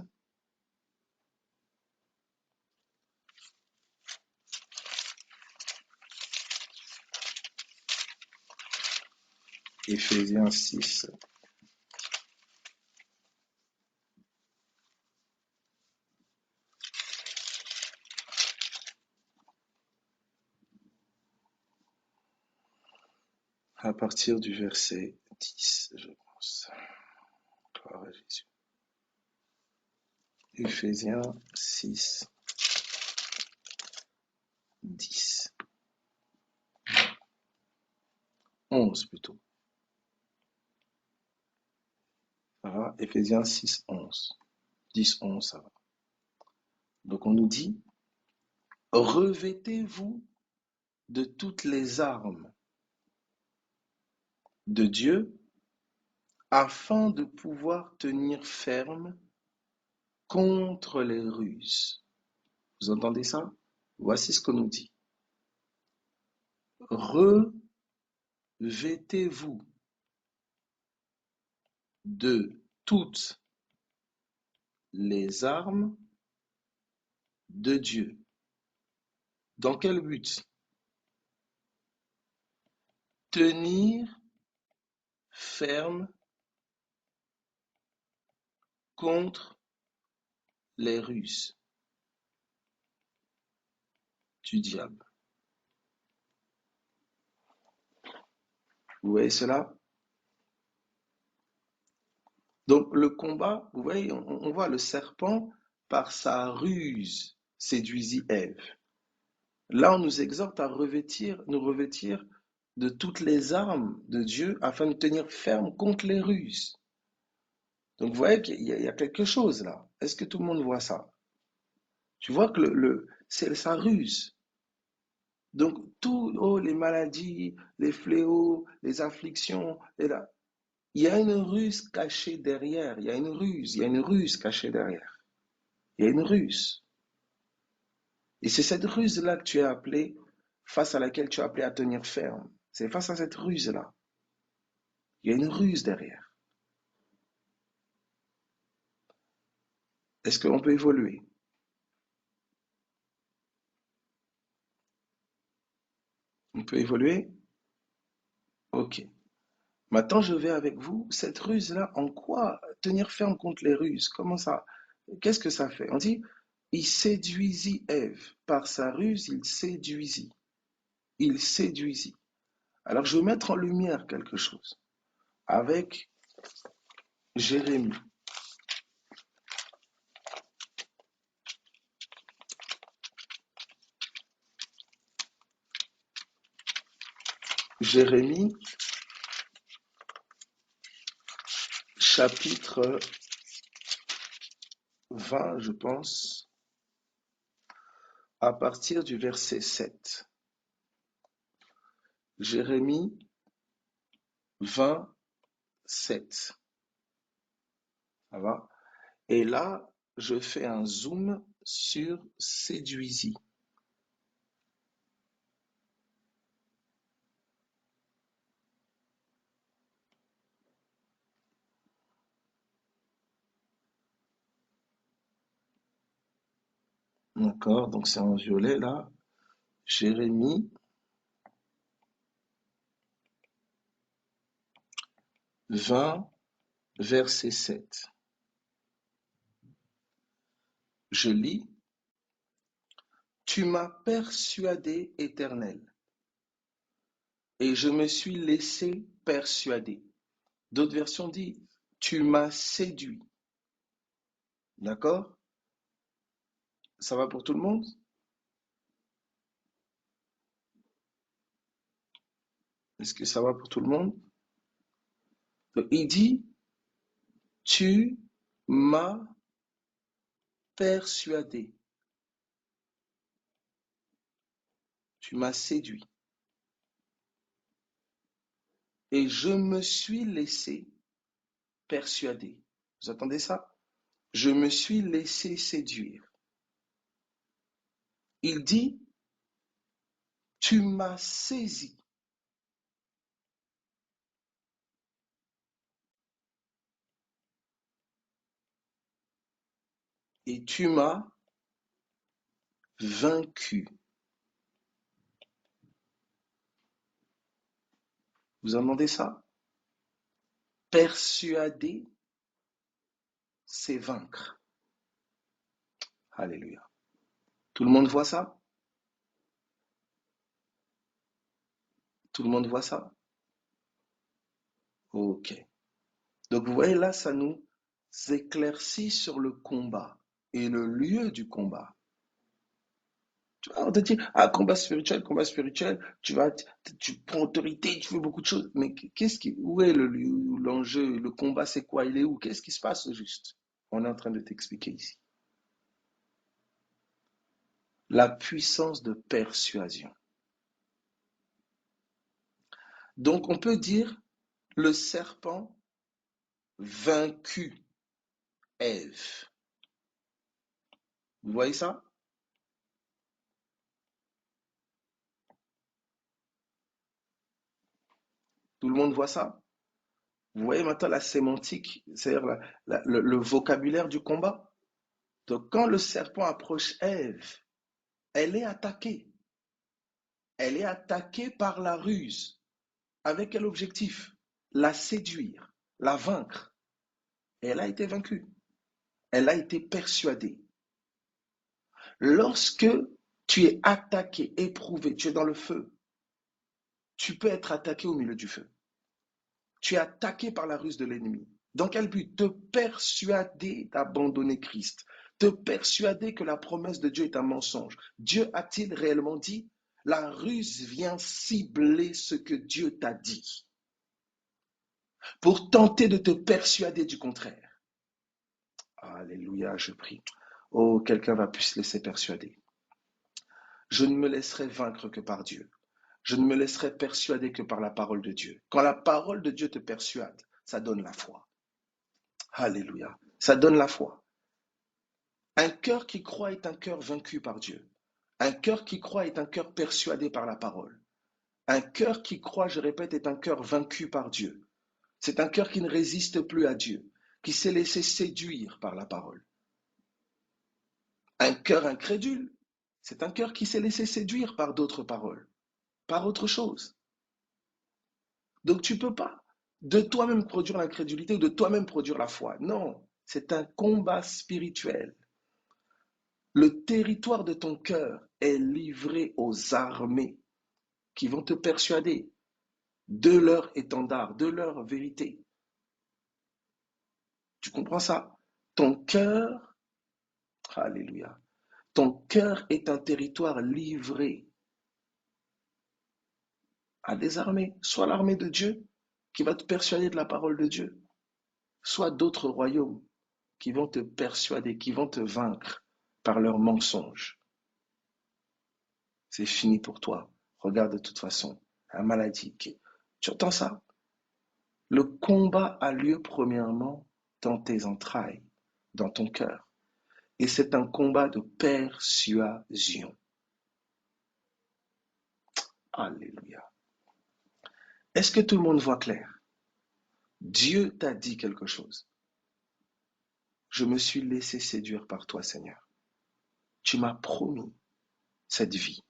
Éphésiens 6. À partir du verset 10, je pense. Gloire à Jésus. Éphésiens 6, 10. 11 plutôt. Ça va? Éphésiens 6, 11. 10, 11, ça va. Donc on nous dit, revêtez-vous de toutes les armes de Dieu afin de pouvoir tenir ferme contre les ruses. Vous entendez ça? Voici ce qu'on nous dit. Revêtez-vous de toutes les armes de Dieu. Dans quel but? Tenir ferme contre les ruses du diable. Vous voyez cela? Donc le combat, vous voyez, on voit le serpent par sa ruse séduisit Ève. Là, on nous exhorte à nous revêtir de toutes les armes de Dieu afin de tenir ferme contre les ruses. Donc vous voyez qu'il y a quelque chose là. Est-ce que tout le monde voit ça? Tu vois que c'est sa ruse. Donc tout, les maladies, les fléaux, les afflictions, il y a une ruse cachée derrière. Il y a une ruse cachée derrière. Il y a une ruse. Et c'est cette ruse-là que tu es appelé, face à laquelle tu es appelé à tenir ferme. C'est face à cette ruse-là. Il y a une ruse derrière. Est-ce qu'on peut évoluer? On peut évoluer? Ok. Maintenant, je vais avec vous. Cette ruse-là, en quoi tenir ferme contre les ruses? Comment ça? Qu'est-ce que ça fait? On dit, il séduisit Ève. Par sa ruse, il séduisit. Il séduisit. Alors, je vais mettre en lumière quelque chose avec Jérémie. Jérémie, chapitre 20, je pense, à partir du verset 7. Jérémie 20, 7. Ça va? Et là, je fais un zoom sur séduisit. D'accord? Donc c'est en violet là. Jérémie 20, verset 7. Je lis. Tu m'as persuadé, Éternel, et je me suis laissé persuader. D'autres versions disent, tu m'as séduit. D'accord? Ça va pour tout le monde? Est-ce que ça va pour tout le monde? Donc, il dit, tu m'as persuadé, tu m'as séduit, et je me suis laissé persuader. Vous entendez ça? Je me suis laissé séduire. Il dit, tu m'as saisi. Et tu m'as vaincu. Vous entendez ça? Persuader, c'est vaincre. Alléluia. Tout le monde voit ça? Tout le monde voit ça? Ok. Donc vous voyez là, ça nous éclaircit sur le combat et le lieu du combat. On te dit, ah, combat spirituel, tu prends autorité, tu fais beaucoup de choses. Mais où est l'enjeu? Le combat, c'est quoi? Il est où? Qu'est-ce qui se passe au juste? On est en train de t'expliquer ici. La puissance de persuasion. Donc, on peut dire, le serpent vaincu Ève. Vous voyez ça? Tout le monde voit ça? Vous voyez maintenant la sémantique, c'est-à-dire le vocabulaire du combat? Donc, quand le serpent approche Ève, elle est attaquée. Elle est attaquée par la ruse. Avec quel objectif? La séduire, la vaincre. Et elle a été vaincue. Elle a été persuadée. Lorsque tu es attaqué, éprouvé, tu es dans le feu, tu peux être attaqué au milieu du feu. Tu es attaqué par la ruse de l'ennemi. Dans quel but? Te persuader d'abandonner Christ. Te persuader que la promesse de Dieu est un mensonge. Dieu a-t-il réellement dit? La ruse vient cibler ce que Dieu t'a dit pour tenter de te persuader du contraire. Alléluia, je prie. Oh, quelqu'un va plus se laisser persuader. Je ne me laisserai vaincre que par Dieu. Je ne me laisserai persuader que par la parole de Dieu. Quand la parole de Dieu te persuade, ça donne la foi. Alléluia. Ça donne la foi. Un cœur qui croit est un cœur vaincu par Dieu. Un cœur qui croit est un cœur persuadé par la parole. Un cœur qui croit, je répète, est un cœur vaincu par Dieu. C'est un cœur qui ne résiste plus à Dieu, qui s'est laissé séduire par la parole. Un cœur incrédule, c'est un cœur qui s'est laissé séduire par d'autres paroles, par autre chose. Donc tu ne peux pas de toi-même produire l'incrédulité ou de toi-même produire la foi. Non, c'est un combat spirituel. Le territoire de ton cœur est livré aux armées qui vont te persuader de leur étendard, de leur vérité. Tu comprends ça? Ton cœur, alléluia, ton cœur est un territoire livré à des armées, soit l'armée de Dieu qui va te persuader de la parole de Dieu, soit d'autres royaumes qui vont te persuader, qui vont te vaincre par leurs mensonges. C'est fini pour toi. Regarde de toute façon, la maladie. Tu entends ça? Le combat a lieu premièrement dans tes entrailles, dans ton cœur. Et c'est un combat de persuasion. Alléluia. Est-ce que tout le monde voit clair? Dieu t'a dit quelque chose. Je me suis laissé séduire par toi, Seigneur. Tu m'as promis cette vie.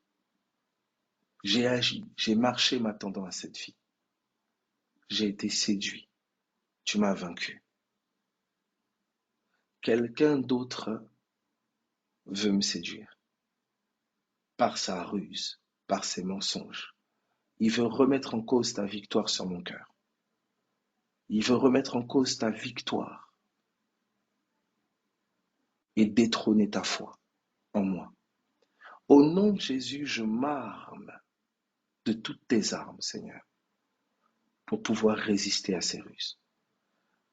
J'ai agi, j'ai marché m'attendant à cette vie. J'ai été séduit. Tu m'as vaincu. Quelqu'un d'autre veut me séduire. par sa ruse, par ses mensonges. Il veut remettre en cause ta victoire sur mon cœur. Il veut remettre en cause ta victoire et détrôner ta foi en moi. Au nom de Jésus, je m'arme de toutes tes armes, Seigneur, pour pouvoir résister à ces ruses.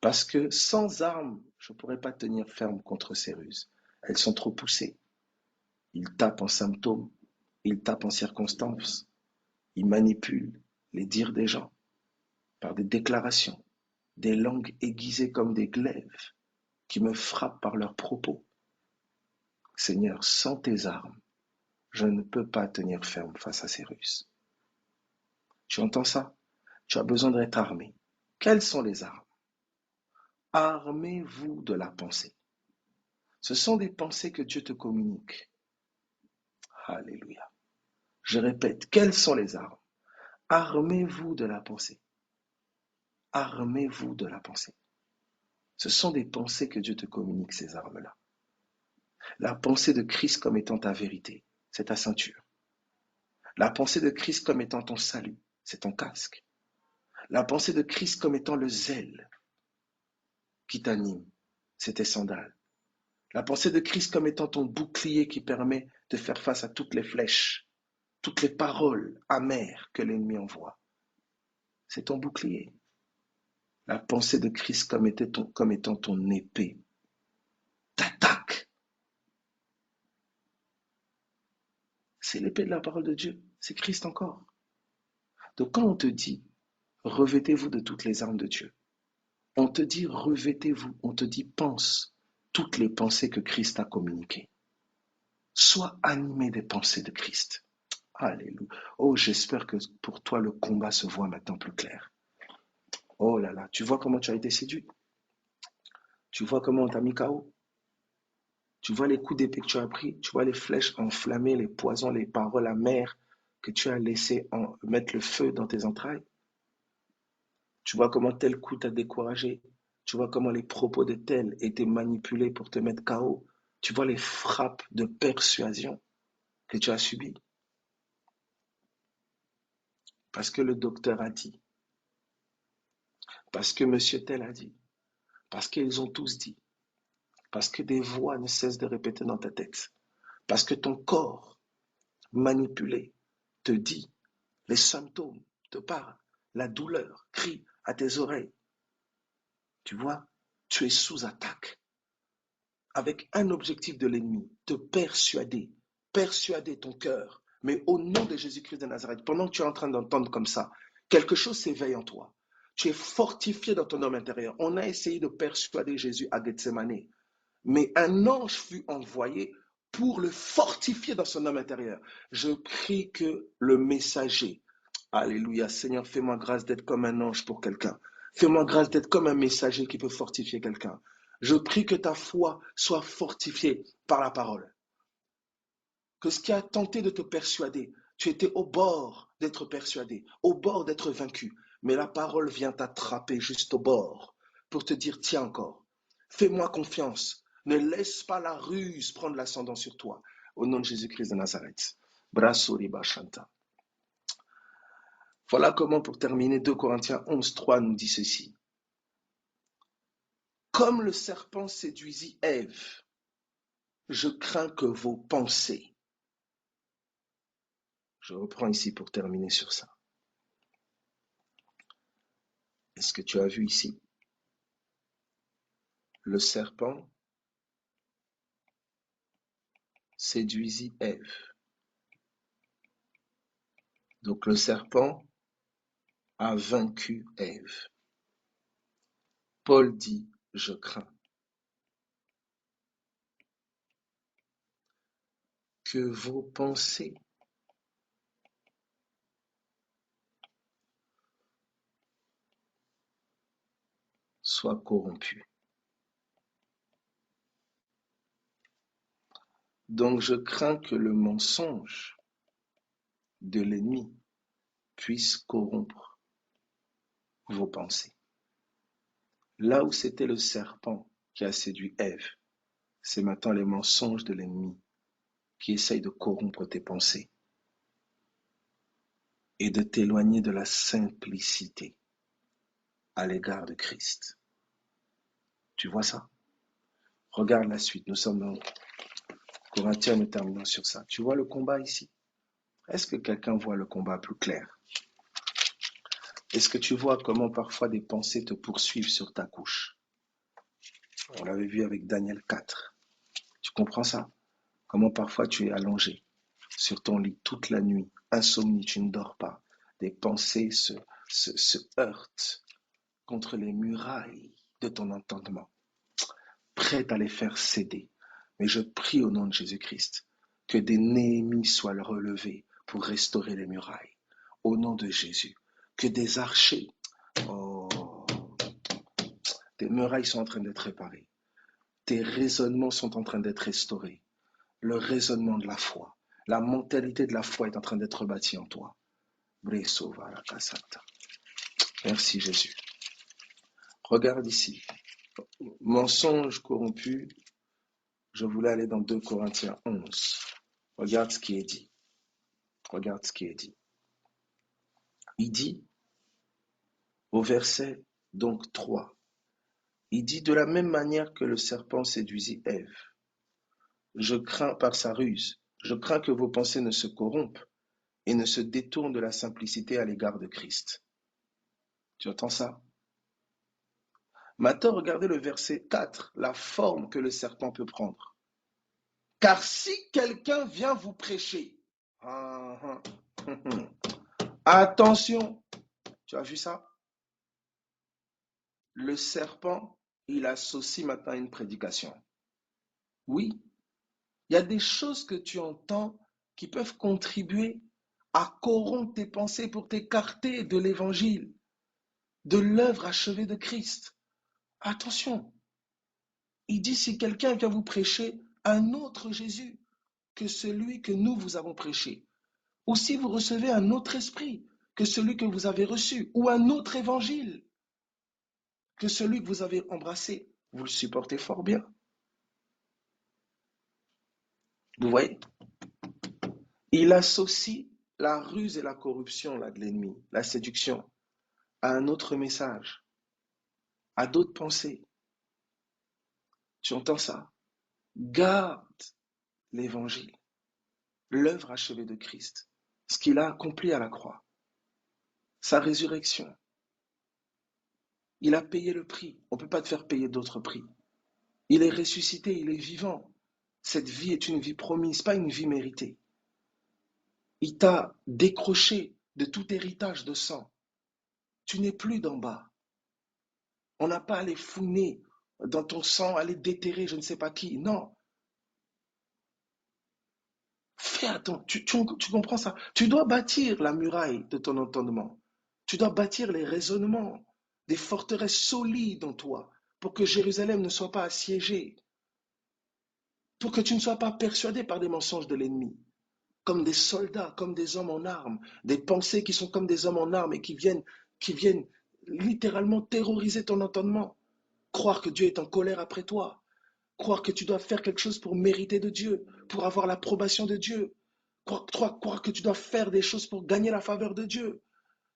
Parce que sans armes, je ne pourrais pas tenir ferme contre ces ruses. Elles sont trop poussées. Ils tapent en symptômes, ils tapent en circonstances, ils manipulent les dires des gens par des déclarations, des langues aiguisées comme des glaives qui me frappent par leurs propos. Seigneur, sans tes armes, je ne peux pas tenir ferme face à ces ruses. Tu entends ça? Tu as besoin d'être armé. Quelles sont les armes? Armez-vous de la pensée. Ce sont des pensées que Dieu te communique. Alléluia. Je répète, quelles sont les armes? Armez-vous de la pensée. Armez-vous de la pensée. Ce sont des pensées que Dieu te communique, ces armes-là. La pensée de Christ comme étant ta vérité, c'est ta ceinture. La pensée de Christ comme étant ton salut, c'est ton casque. La pensée de Christ comme étant le zèle qui t'anime, c'est tes sandales. La pensée de Christ comme étant ton bouclier qui permet de faire face à toutes les flèches, toutes les paroles amères que l'ennemi envoie. C'est ton bouclier. La pensée de Christ comme étant ton épée. T'attaque. C'est l'épée de la parole de Dieu. C'est Christ encore. Donc quand on te dit, revêtez-vous de toutes les armes de Dieu, on te dit, revêtez-vous, on te dit, pense toutes les pensées que Christ a communiquées. Sois animé des pensées de Christ. Alléluia. Oh, j'espère que pour toi, le combat se voit maintenant plus clair. Oh là là, tu vois comment tu as été séduit? Tu vois comment on t'a mis KO? Tu vois les coups d'épée que tu as pris? Tu vois les flèches enflammées, les poisons, les paroles amères que tu as laissé mettre le feu dans tes entrailles? Tu vois comment tel coup t'a découragé? Tu vois comment les propos de tel étaient manipulés pour te mettre KO? Tu vois les frappes de persuasion que tu as subies? Parce que le docteur a dit, parce que monsieur tel a dit, parce qu'ils ont tous dit, parce que des voix ne cessent de répéter dans ta tête, parce que ton corps manipulé te dit, les symptômes te parlent, la douleur crie à tes oreilles. Tu vois, tu es sous attaque avec un objectif de l'ennemi, te persuader, persuader ton cœur. Mais au nom de Jésus-Christ de Nazareth, pendant que tu es en train d'entendre comme ça, quelque chose s'éveille en toi. Tu es fortifié dans ton homme intérieur. On a essayé de persuader Jésus à Gethsemane, mais un ange fut envoyé pour le fortifier dans son homme intérieur. Je prie que le messager, alléluia, Seigneur, fais-moi grâce d'être comme un ange pour quelqu'un. Fais-moi grâce d'être comme un messager qui peut fortifier quelqu'un. Je prie que ta foi soit fortifiée par la parole. Que ce qui a tenté de te persuader, tu étais au bord d'être persuadé, au bord d'être vaincu, mais la parole vient t'attraper juste au bord pour te dire, tiens encore, fais-moi confiance, ne laisse pas la ruse prendre l'ascendant sur toi. Au nom de Jésus-Christ de Nazareth. Brassori Bashanta. Voilà comment, pour terminer, 2 Corinthiens 11:3 nous dit ceci. Comme le serpent séduisit Ève, je crains que vos pensées. Je reprends ici pour terminer sur ça. Est-ce que tu as vu ici? Le serpent séduisit Ève. Donc le serpent a vaincu Ève. Paul dit, je crains que vos pensées soient corrompues. Donc je crains que le mensonge de l'ennemi puisse corrompre vos pensées. Là où c'était le serpent qui a séduit Ève, c'est maintenant les mensonges de l'ennemi qui essayent de corrompre tes pensées et de t'éloigner de la simplicité à l'égard de Christ. Tu vois ça? Regarde la suite. Nous sommes dans Corinthiens, nous terminons sur ça. Tu vois le combat ici? Est-ce que quelqu'un voit le combat plus clair? Est-ce que tu vois comment parfois des pensées te poursuivent sur ta couche? On l'avait vu avec Daniel 4. Tu comprends ça? Comment parfois tu es allongé sur ton lit toute la nuit, insomnie, tu ne dors pas. Des pensées se heurtent contre les murailles de ton entendement, prêtes à les faire céder. Mais je prie au nom de Jésus-Christ que des Néhémies soient relevés pour restaurer les murailles. Au nom de Jésus, que des archers, oh, tes murailles sont en train d'être réparées. Tes raisonnements sont en train d'être restaurés. Le raisonnement de la foi, la mentalité de la foi est en train d'être bâtie en toi. Merci Jésus. Regarde ici. Mensonge corrompu. Je voulais aller dans 2 Corinthiens 11. Regarde ce qui est dit. Regarde ce qui est dit. Il dit, au verset donc 3, il dit de la même manière que le serpent séduisit Ève. Je crains par sa ruse, je crains que vos pensées ne se corrompent et ne se détournent de la simplicité à l'égard de Christ. Tu entends ça? Maintenant, regardez le verset 4, la forme que le serpent peut prendre. Car si quelqu'un vient vous prêcher, attention, tu as vu ça? Le serpent, il associe maintenant une prédication. Oui, il y a des choses que tu entends qui peuvent contribuer à corrompre tes pensées pour t'écarter de l'évangile, de l'œuvre achevée de Christ. Attention, il dit si quelqu'un vient vous prêcher un autre Jésus que celui que nous vous avons prêché, ou si vous recevez un autre esprit que celui que vous avez reçu, ou un autre évangile que celui que vous avez embrassé, vous le supportez fort bien. Vous voyez? Il associe la ruse et la corruption là, de l'ennemi, la séduction, à un autre message, à d'autres pensées. Tu entends ça? Garde l'évangile, l'œuvre achevée de Christ, ce qu'il a accompli à la croix, sa résurrection. Il a payé le prix. On ne peut pas te faire payer d'autres prix. Il est ressuscité, il est vivant. Cette vie est une vie promise, pas une vie méritée. Il t'a décroché de tout héritage de sang. Tu n'es plus d'en bas. On n'a pas à aller fouiner dans ton sang, aller déterrer je ne sais pas qui. Non. Fais attention. Tu comprends ça? Tu dois bâtir la muraille de ton entendement. Tu dois bâtir les raisonnements, des forteresses solides en toi pour que Jérusalem ne soit pas assiégée, pour que tu ne sois pas persuadé par des mensonges de l'ennemi, comme des soldats, comme des hommes en armes, des pensées qui sont comme des hommes en armes et qui viennent littéralement terroriser ton entendement. Croire que Dieu est en colère après toi, croire que tu dois faire quelque chose pour mériter de Dieu, pour avoir l'approbation de Dieu, croire que tu dois faire des choses pour gagner la faveur de Dieu.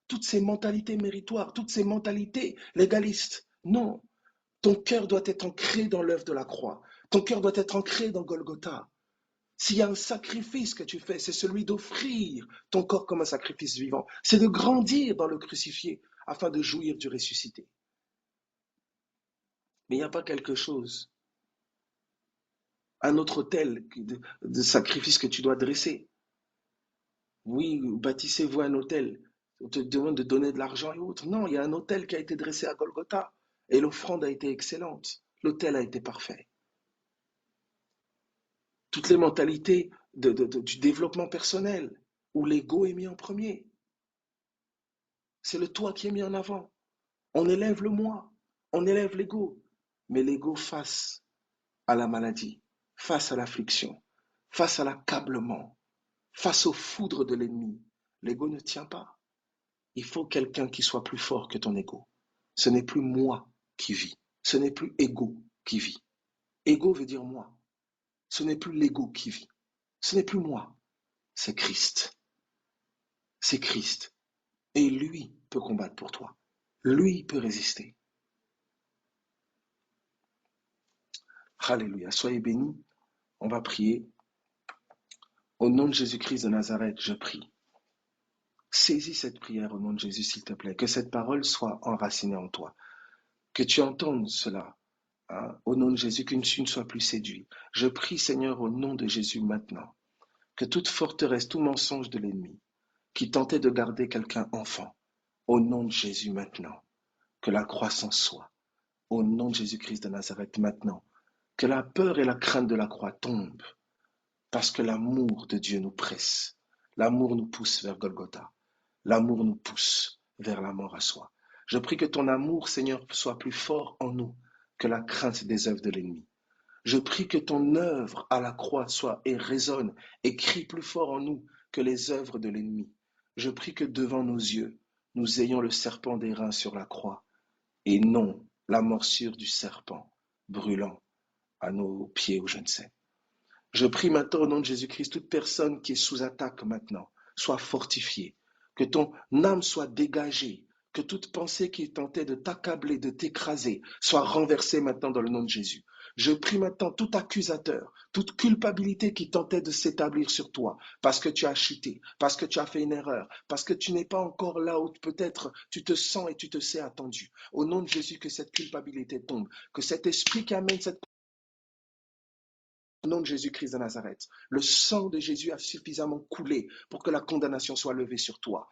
Toutes ces mentalités méritoires, toutes ces mentalités légalistes. Non, ton cœur doit être ancré dans l'œuvre de la croix. Ton cœur doit être ancré dans Golgotha. S'il y a un sacrifice que tu fais, c'est celui d'offrir ton corps comme un sacrifice vivant. C'est de grandir dans le crucifié afin de jouir du ressuscité. Mais il n'y a pas quelque chose, un autre autel de sacrifice que tu dois dresser. Oui, bâtissez-vous un autel. On te demande de donner de l'argent et autres. Non, il y a un autel qui a été dressé à Golgotha. Et l'offrande a été excellente. L'autel a été parfait. Toutes les mentalités du développement personnel, où l'ego est mis en premier. C'est le toi qui est mis en avant. On élève le moi, on élève l'ego. Mais l'ego face à la maladie, face à l'affliction, face à l'accablement, face aux foudres de l'ennemi, l'ego ne tient pas. Il faut quelqu'un qui soit plus fort que ton ego. Ce n'est plus moi qui vis. Ce n'est plus ego qui vit. Ego veut dire moi. Ce n'est plus l'ego qui vit. Ce n'est plus moi, c'est Christ. C'est Christ. Et lui peut combattre pour toi. Lui peut résister. Alléluia. Soyez bénis. On va prier. Au nom de Jésus-Christ de Nazareth, je prie. Saisis cette prière au nom de Jésus, s'il te plaît. Que cette parole soit enracinée en toi. Que tu entendes cela. Hein, au nom de Jésus, que tu ne sois plus séduit. Je prie, Seigneur, au nom de Jésus maintenant, que toute forteresse, tout mensonge de l'ennemi qui tentait de garder quelqu'un enfant, au nom de Jésus maintenant, que la croissance soit. Au nom de Jésus-Christ de Nazareth maintenant, que la peur et la crainte de la croix tombent, parce que l'amour de Dieu nous presse. L'amour nous pousse vers Golgotha. L'amour nous pousse vers la mort à soi. Je prie que ton amour, Seigneur, soit plus fort en nous que la crainte des œuvres de l'ennemi. Je prie que ton œuvre à la croix soit et résonne et crie plus fort en nous que les œuvres de l'ennemi. Je prie que devant nos yeux, nous ayons le serpent d'airain sur la croix et non la morsure du serpent brûlant à nos pieds ou je ne sais. Je prie maintenant au nom de Jésus-Christ, toute personne qui est sous attaque maintenant, soit fortifiée, que ton âme soit dégagée, que toute pensée qui tentait de t'accabler, de t'écraser, soit renversée maintenant dans le nom de Jésus. Je prie maintenant tout accusateur, toute culpabilité qui tentait de s'établir sur toi, parce que tu as chuté, parce que tu as fait une erreur, parce que tu n'es pas encore là où peut-être tu te sens et tu te sais attendu. Au nom de Jésus, que cette culpabilité tombe, que cet esprit qui amène cette au nom de Jésus-Christ de Nazareth, le sang de Jésus a suffisamment coulé pour que la condamnation soit levée sur toi.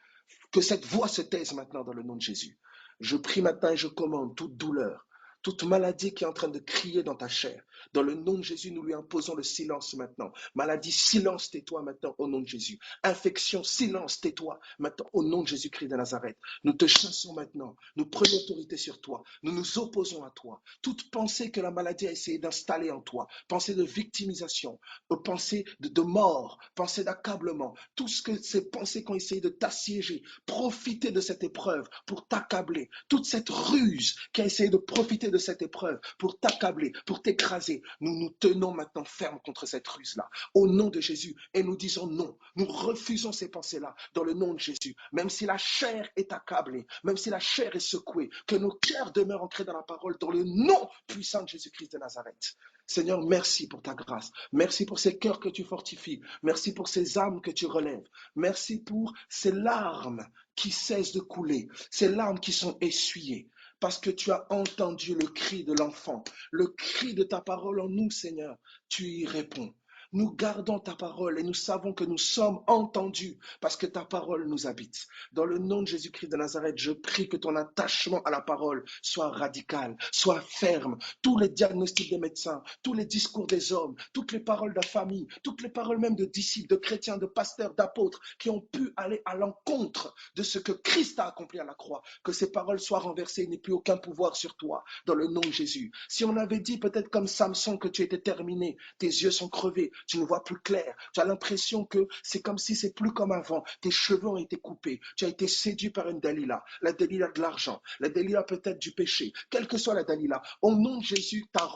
Que cette voix se taise maintenant dans le nom de Jésus. Je prie maintenant et je commande toute douleur, toute maladie qui est en train de crier dans ta chair. Dans le nom de Jésus, nous lui imposons le silence maintenant. Maladie, silence, tais-toi maintenant au nom de Jésus. Infection, silence, tais-toi maintenant au nom de Jésus-Christ de Nazareth. Nous te chassons maintenant. Nous prenons autorité sur toi. Nous nous opposons à toi. Toute pensée que la maladie a essayé d'installer en toi, pensée de victimisation, pensée de mort, pensée d'accablement, tout ce que ces pensées qui ont essayé de t'assiéger, profiter de cette épreuve pour t'accabler. Toute cette ruse qui a essayé de profiter de cette épreuve pour t'accabler, pour t'écraser, nous nous tenons maintenant fermes contre cette ruse-là, au nom de Jésus, et nous disons non. Nous refusons ces pensées-là dans le nom de Jésus. Même si la chair est accablée, même si la chair est secouée, que nos cœurs demeurent ancrés dans la parole, dans le nom puissant de Jésus-Christ de Nazareth. Seigneur, merci pour ta grâce. Merci pour ces cœurs que tu fortifies. Merci pour ces âmes que tu relèves. Merci pour ces larmes qui cessent de couler, ces larmes qui sont essuyées. Parce que tu as entendu le cri de l'enfant, le cri de ta parole en nous, Seigneur. Tu y réponds. Nous gardons ta parole et nous savons que nous sommes entendus parce que ta parole nous habite. Dans le nom de Jésus-Christ de Nazareth, je prie que ton attachement à la parole soit radical, soit ferme. Tous les diagnostics des médecins, tous les discours des hommes, toutes les paroles de famille, toutes les paroles même de disciples, de chrétiens, de pasteurs, d'apôtres qui ont pu aller à l'encontre de ce que Christ a accompli à la croix, que ces paroles soient renversées, il n'y ait plus aucun pouvoir sur toi, dans le nom de Jésus. Si on avait dit peut-être comme Samson que tu étais terminé, tes yeux sont crevés, tu ne vois plus clair, tu as l'impression que c'est comme si c'est plus comme avant, tes cheveux ont été coupés, tu as été séduit par une Dalila, la Dalila de l'argent, la Dalila peut-être du péché, quelle que soit la Dalila, au nom de Jésus, ta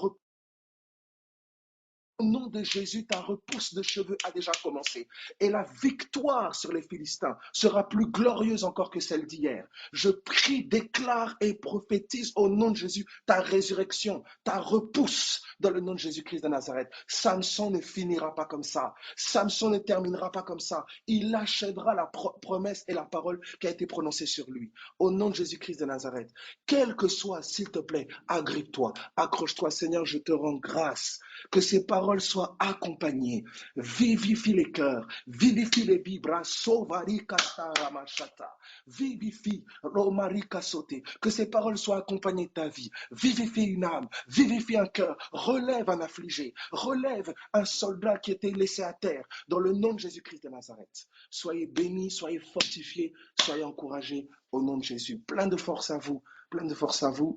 au nom de Jésus, ta repousse de cheveux a déjà commencé. Et la victoire sur les Philistins sera plus glorieuse encore que celle d'hier. Je prie, déclare et prophétise au nom de Jésus ta résurrection, ta repousse dans le nom de Jésus-Christ de Nazareth. Samson ne finira pas comme ça. Samson ne terminera pas comme ça. Il achèvera la promesse et la parole qui a été prononcée sur lui. Au nom de Jésus-Christ de Nazareth, quel que soit, s'il te plaît, agrippe-toi, accroche-toi, Seigneur, je te rends grâce que ces paroles soient accompagnées. Vivifie les cœurs, vivifie les vibras, sauvari kataramashata, vivifie romarika sauté, que ces paroles soient accompagnées de ta vie. Vivifie une âme, vivifie un cœur, relève un affligé, relève un soldat qui était laissé à terre, dans le nom de Jésus-Christ de Nazareth. Soyez bénis, soyez fortifiés, soyez encouragés au nom de Jésus. Plein de force à vous, plein de force à vous.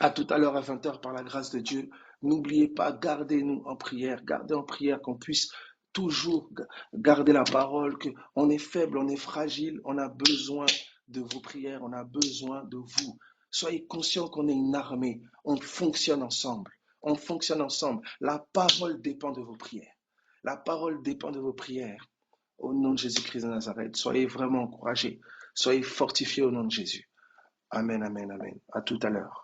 À tout à l'heure à 20h par la grâce de Dieu. N'oubliez pas, gardez-nous en prière, gardez en prière qu'on puisse toujours garder la parole, qu'on est faible, on est fragile, on a besoin de vos prières, on a besoin de vous. Soyez conscients qu'on est une armée, on fonctionne ensemble. On fonctionne ensemble. La parole dépend de vos prières. La parole dépend de vos prières. Au nom de Jésus-Christ de Nazareth, soyez vraiment encouragés. Soyez fortifiés au nom de Jésus. Amen, amen, amen. À tout à l'heure.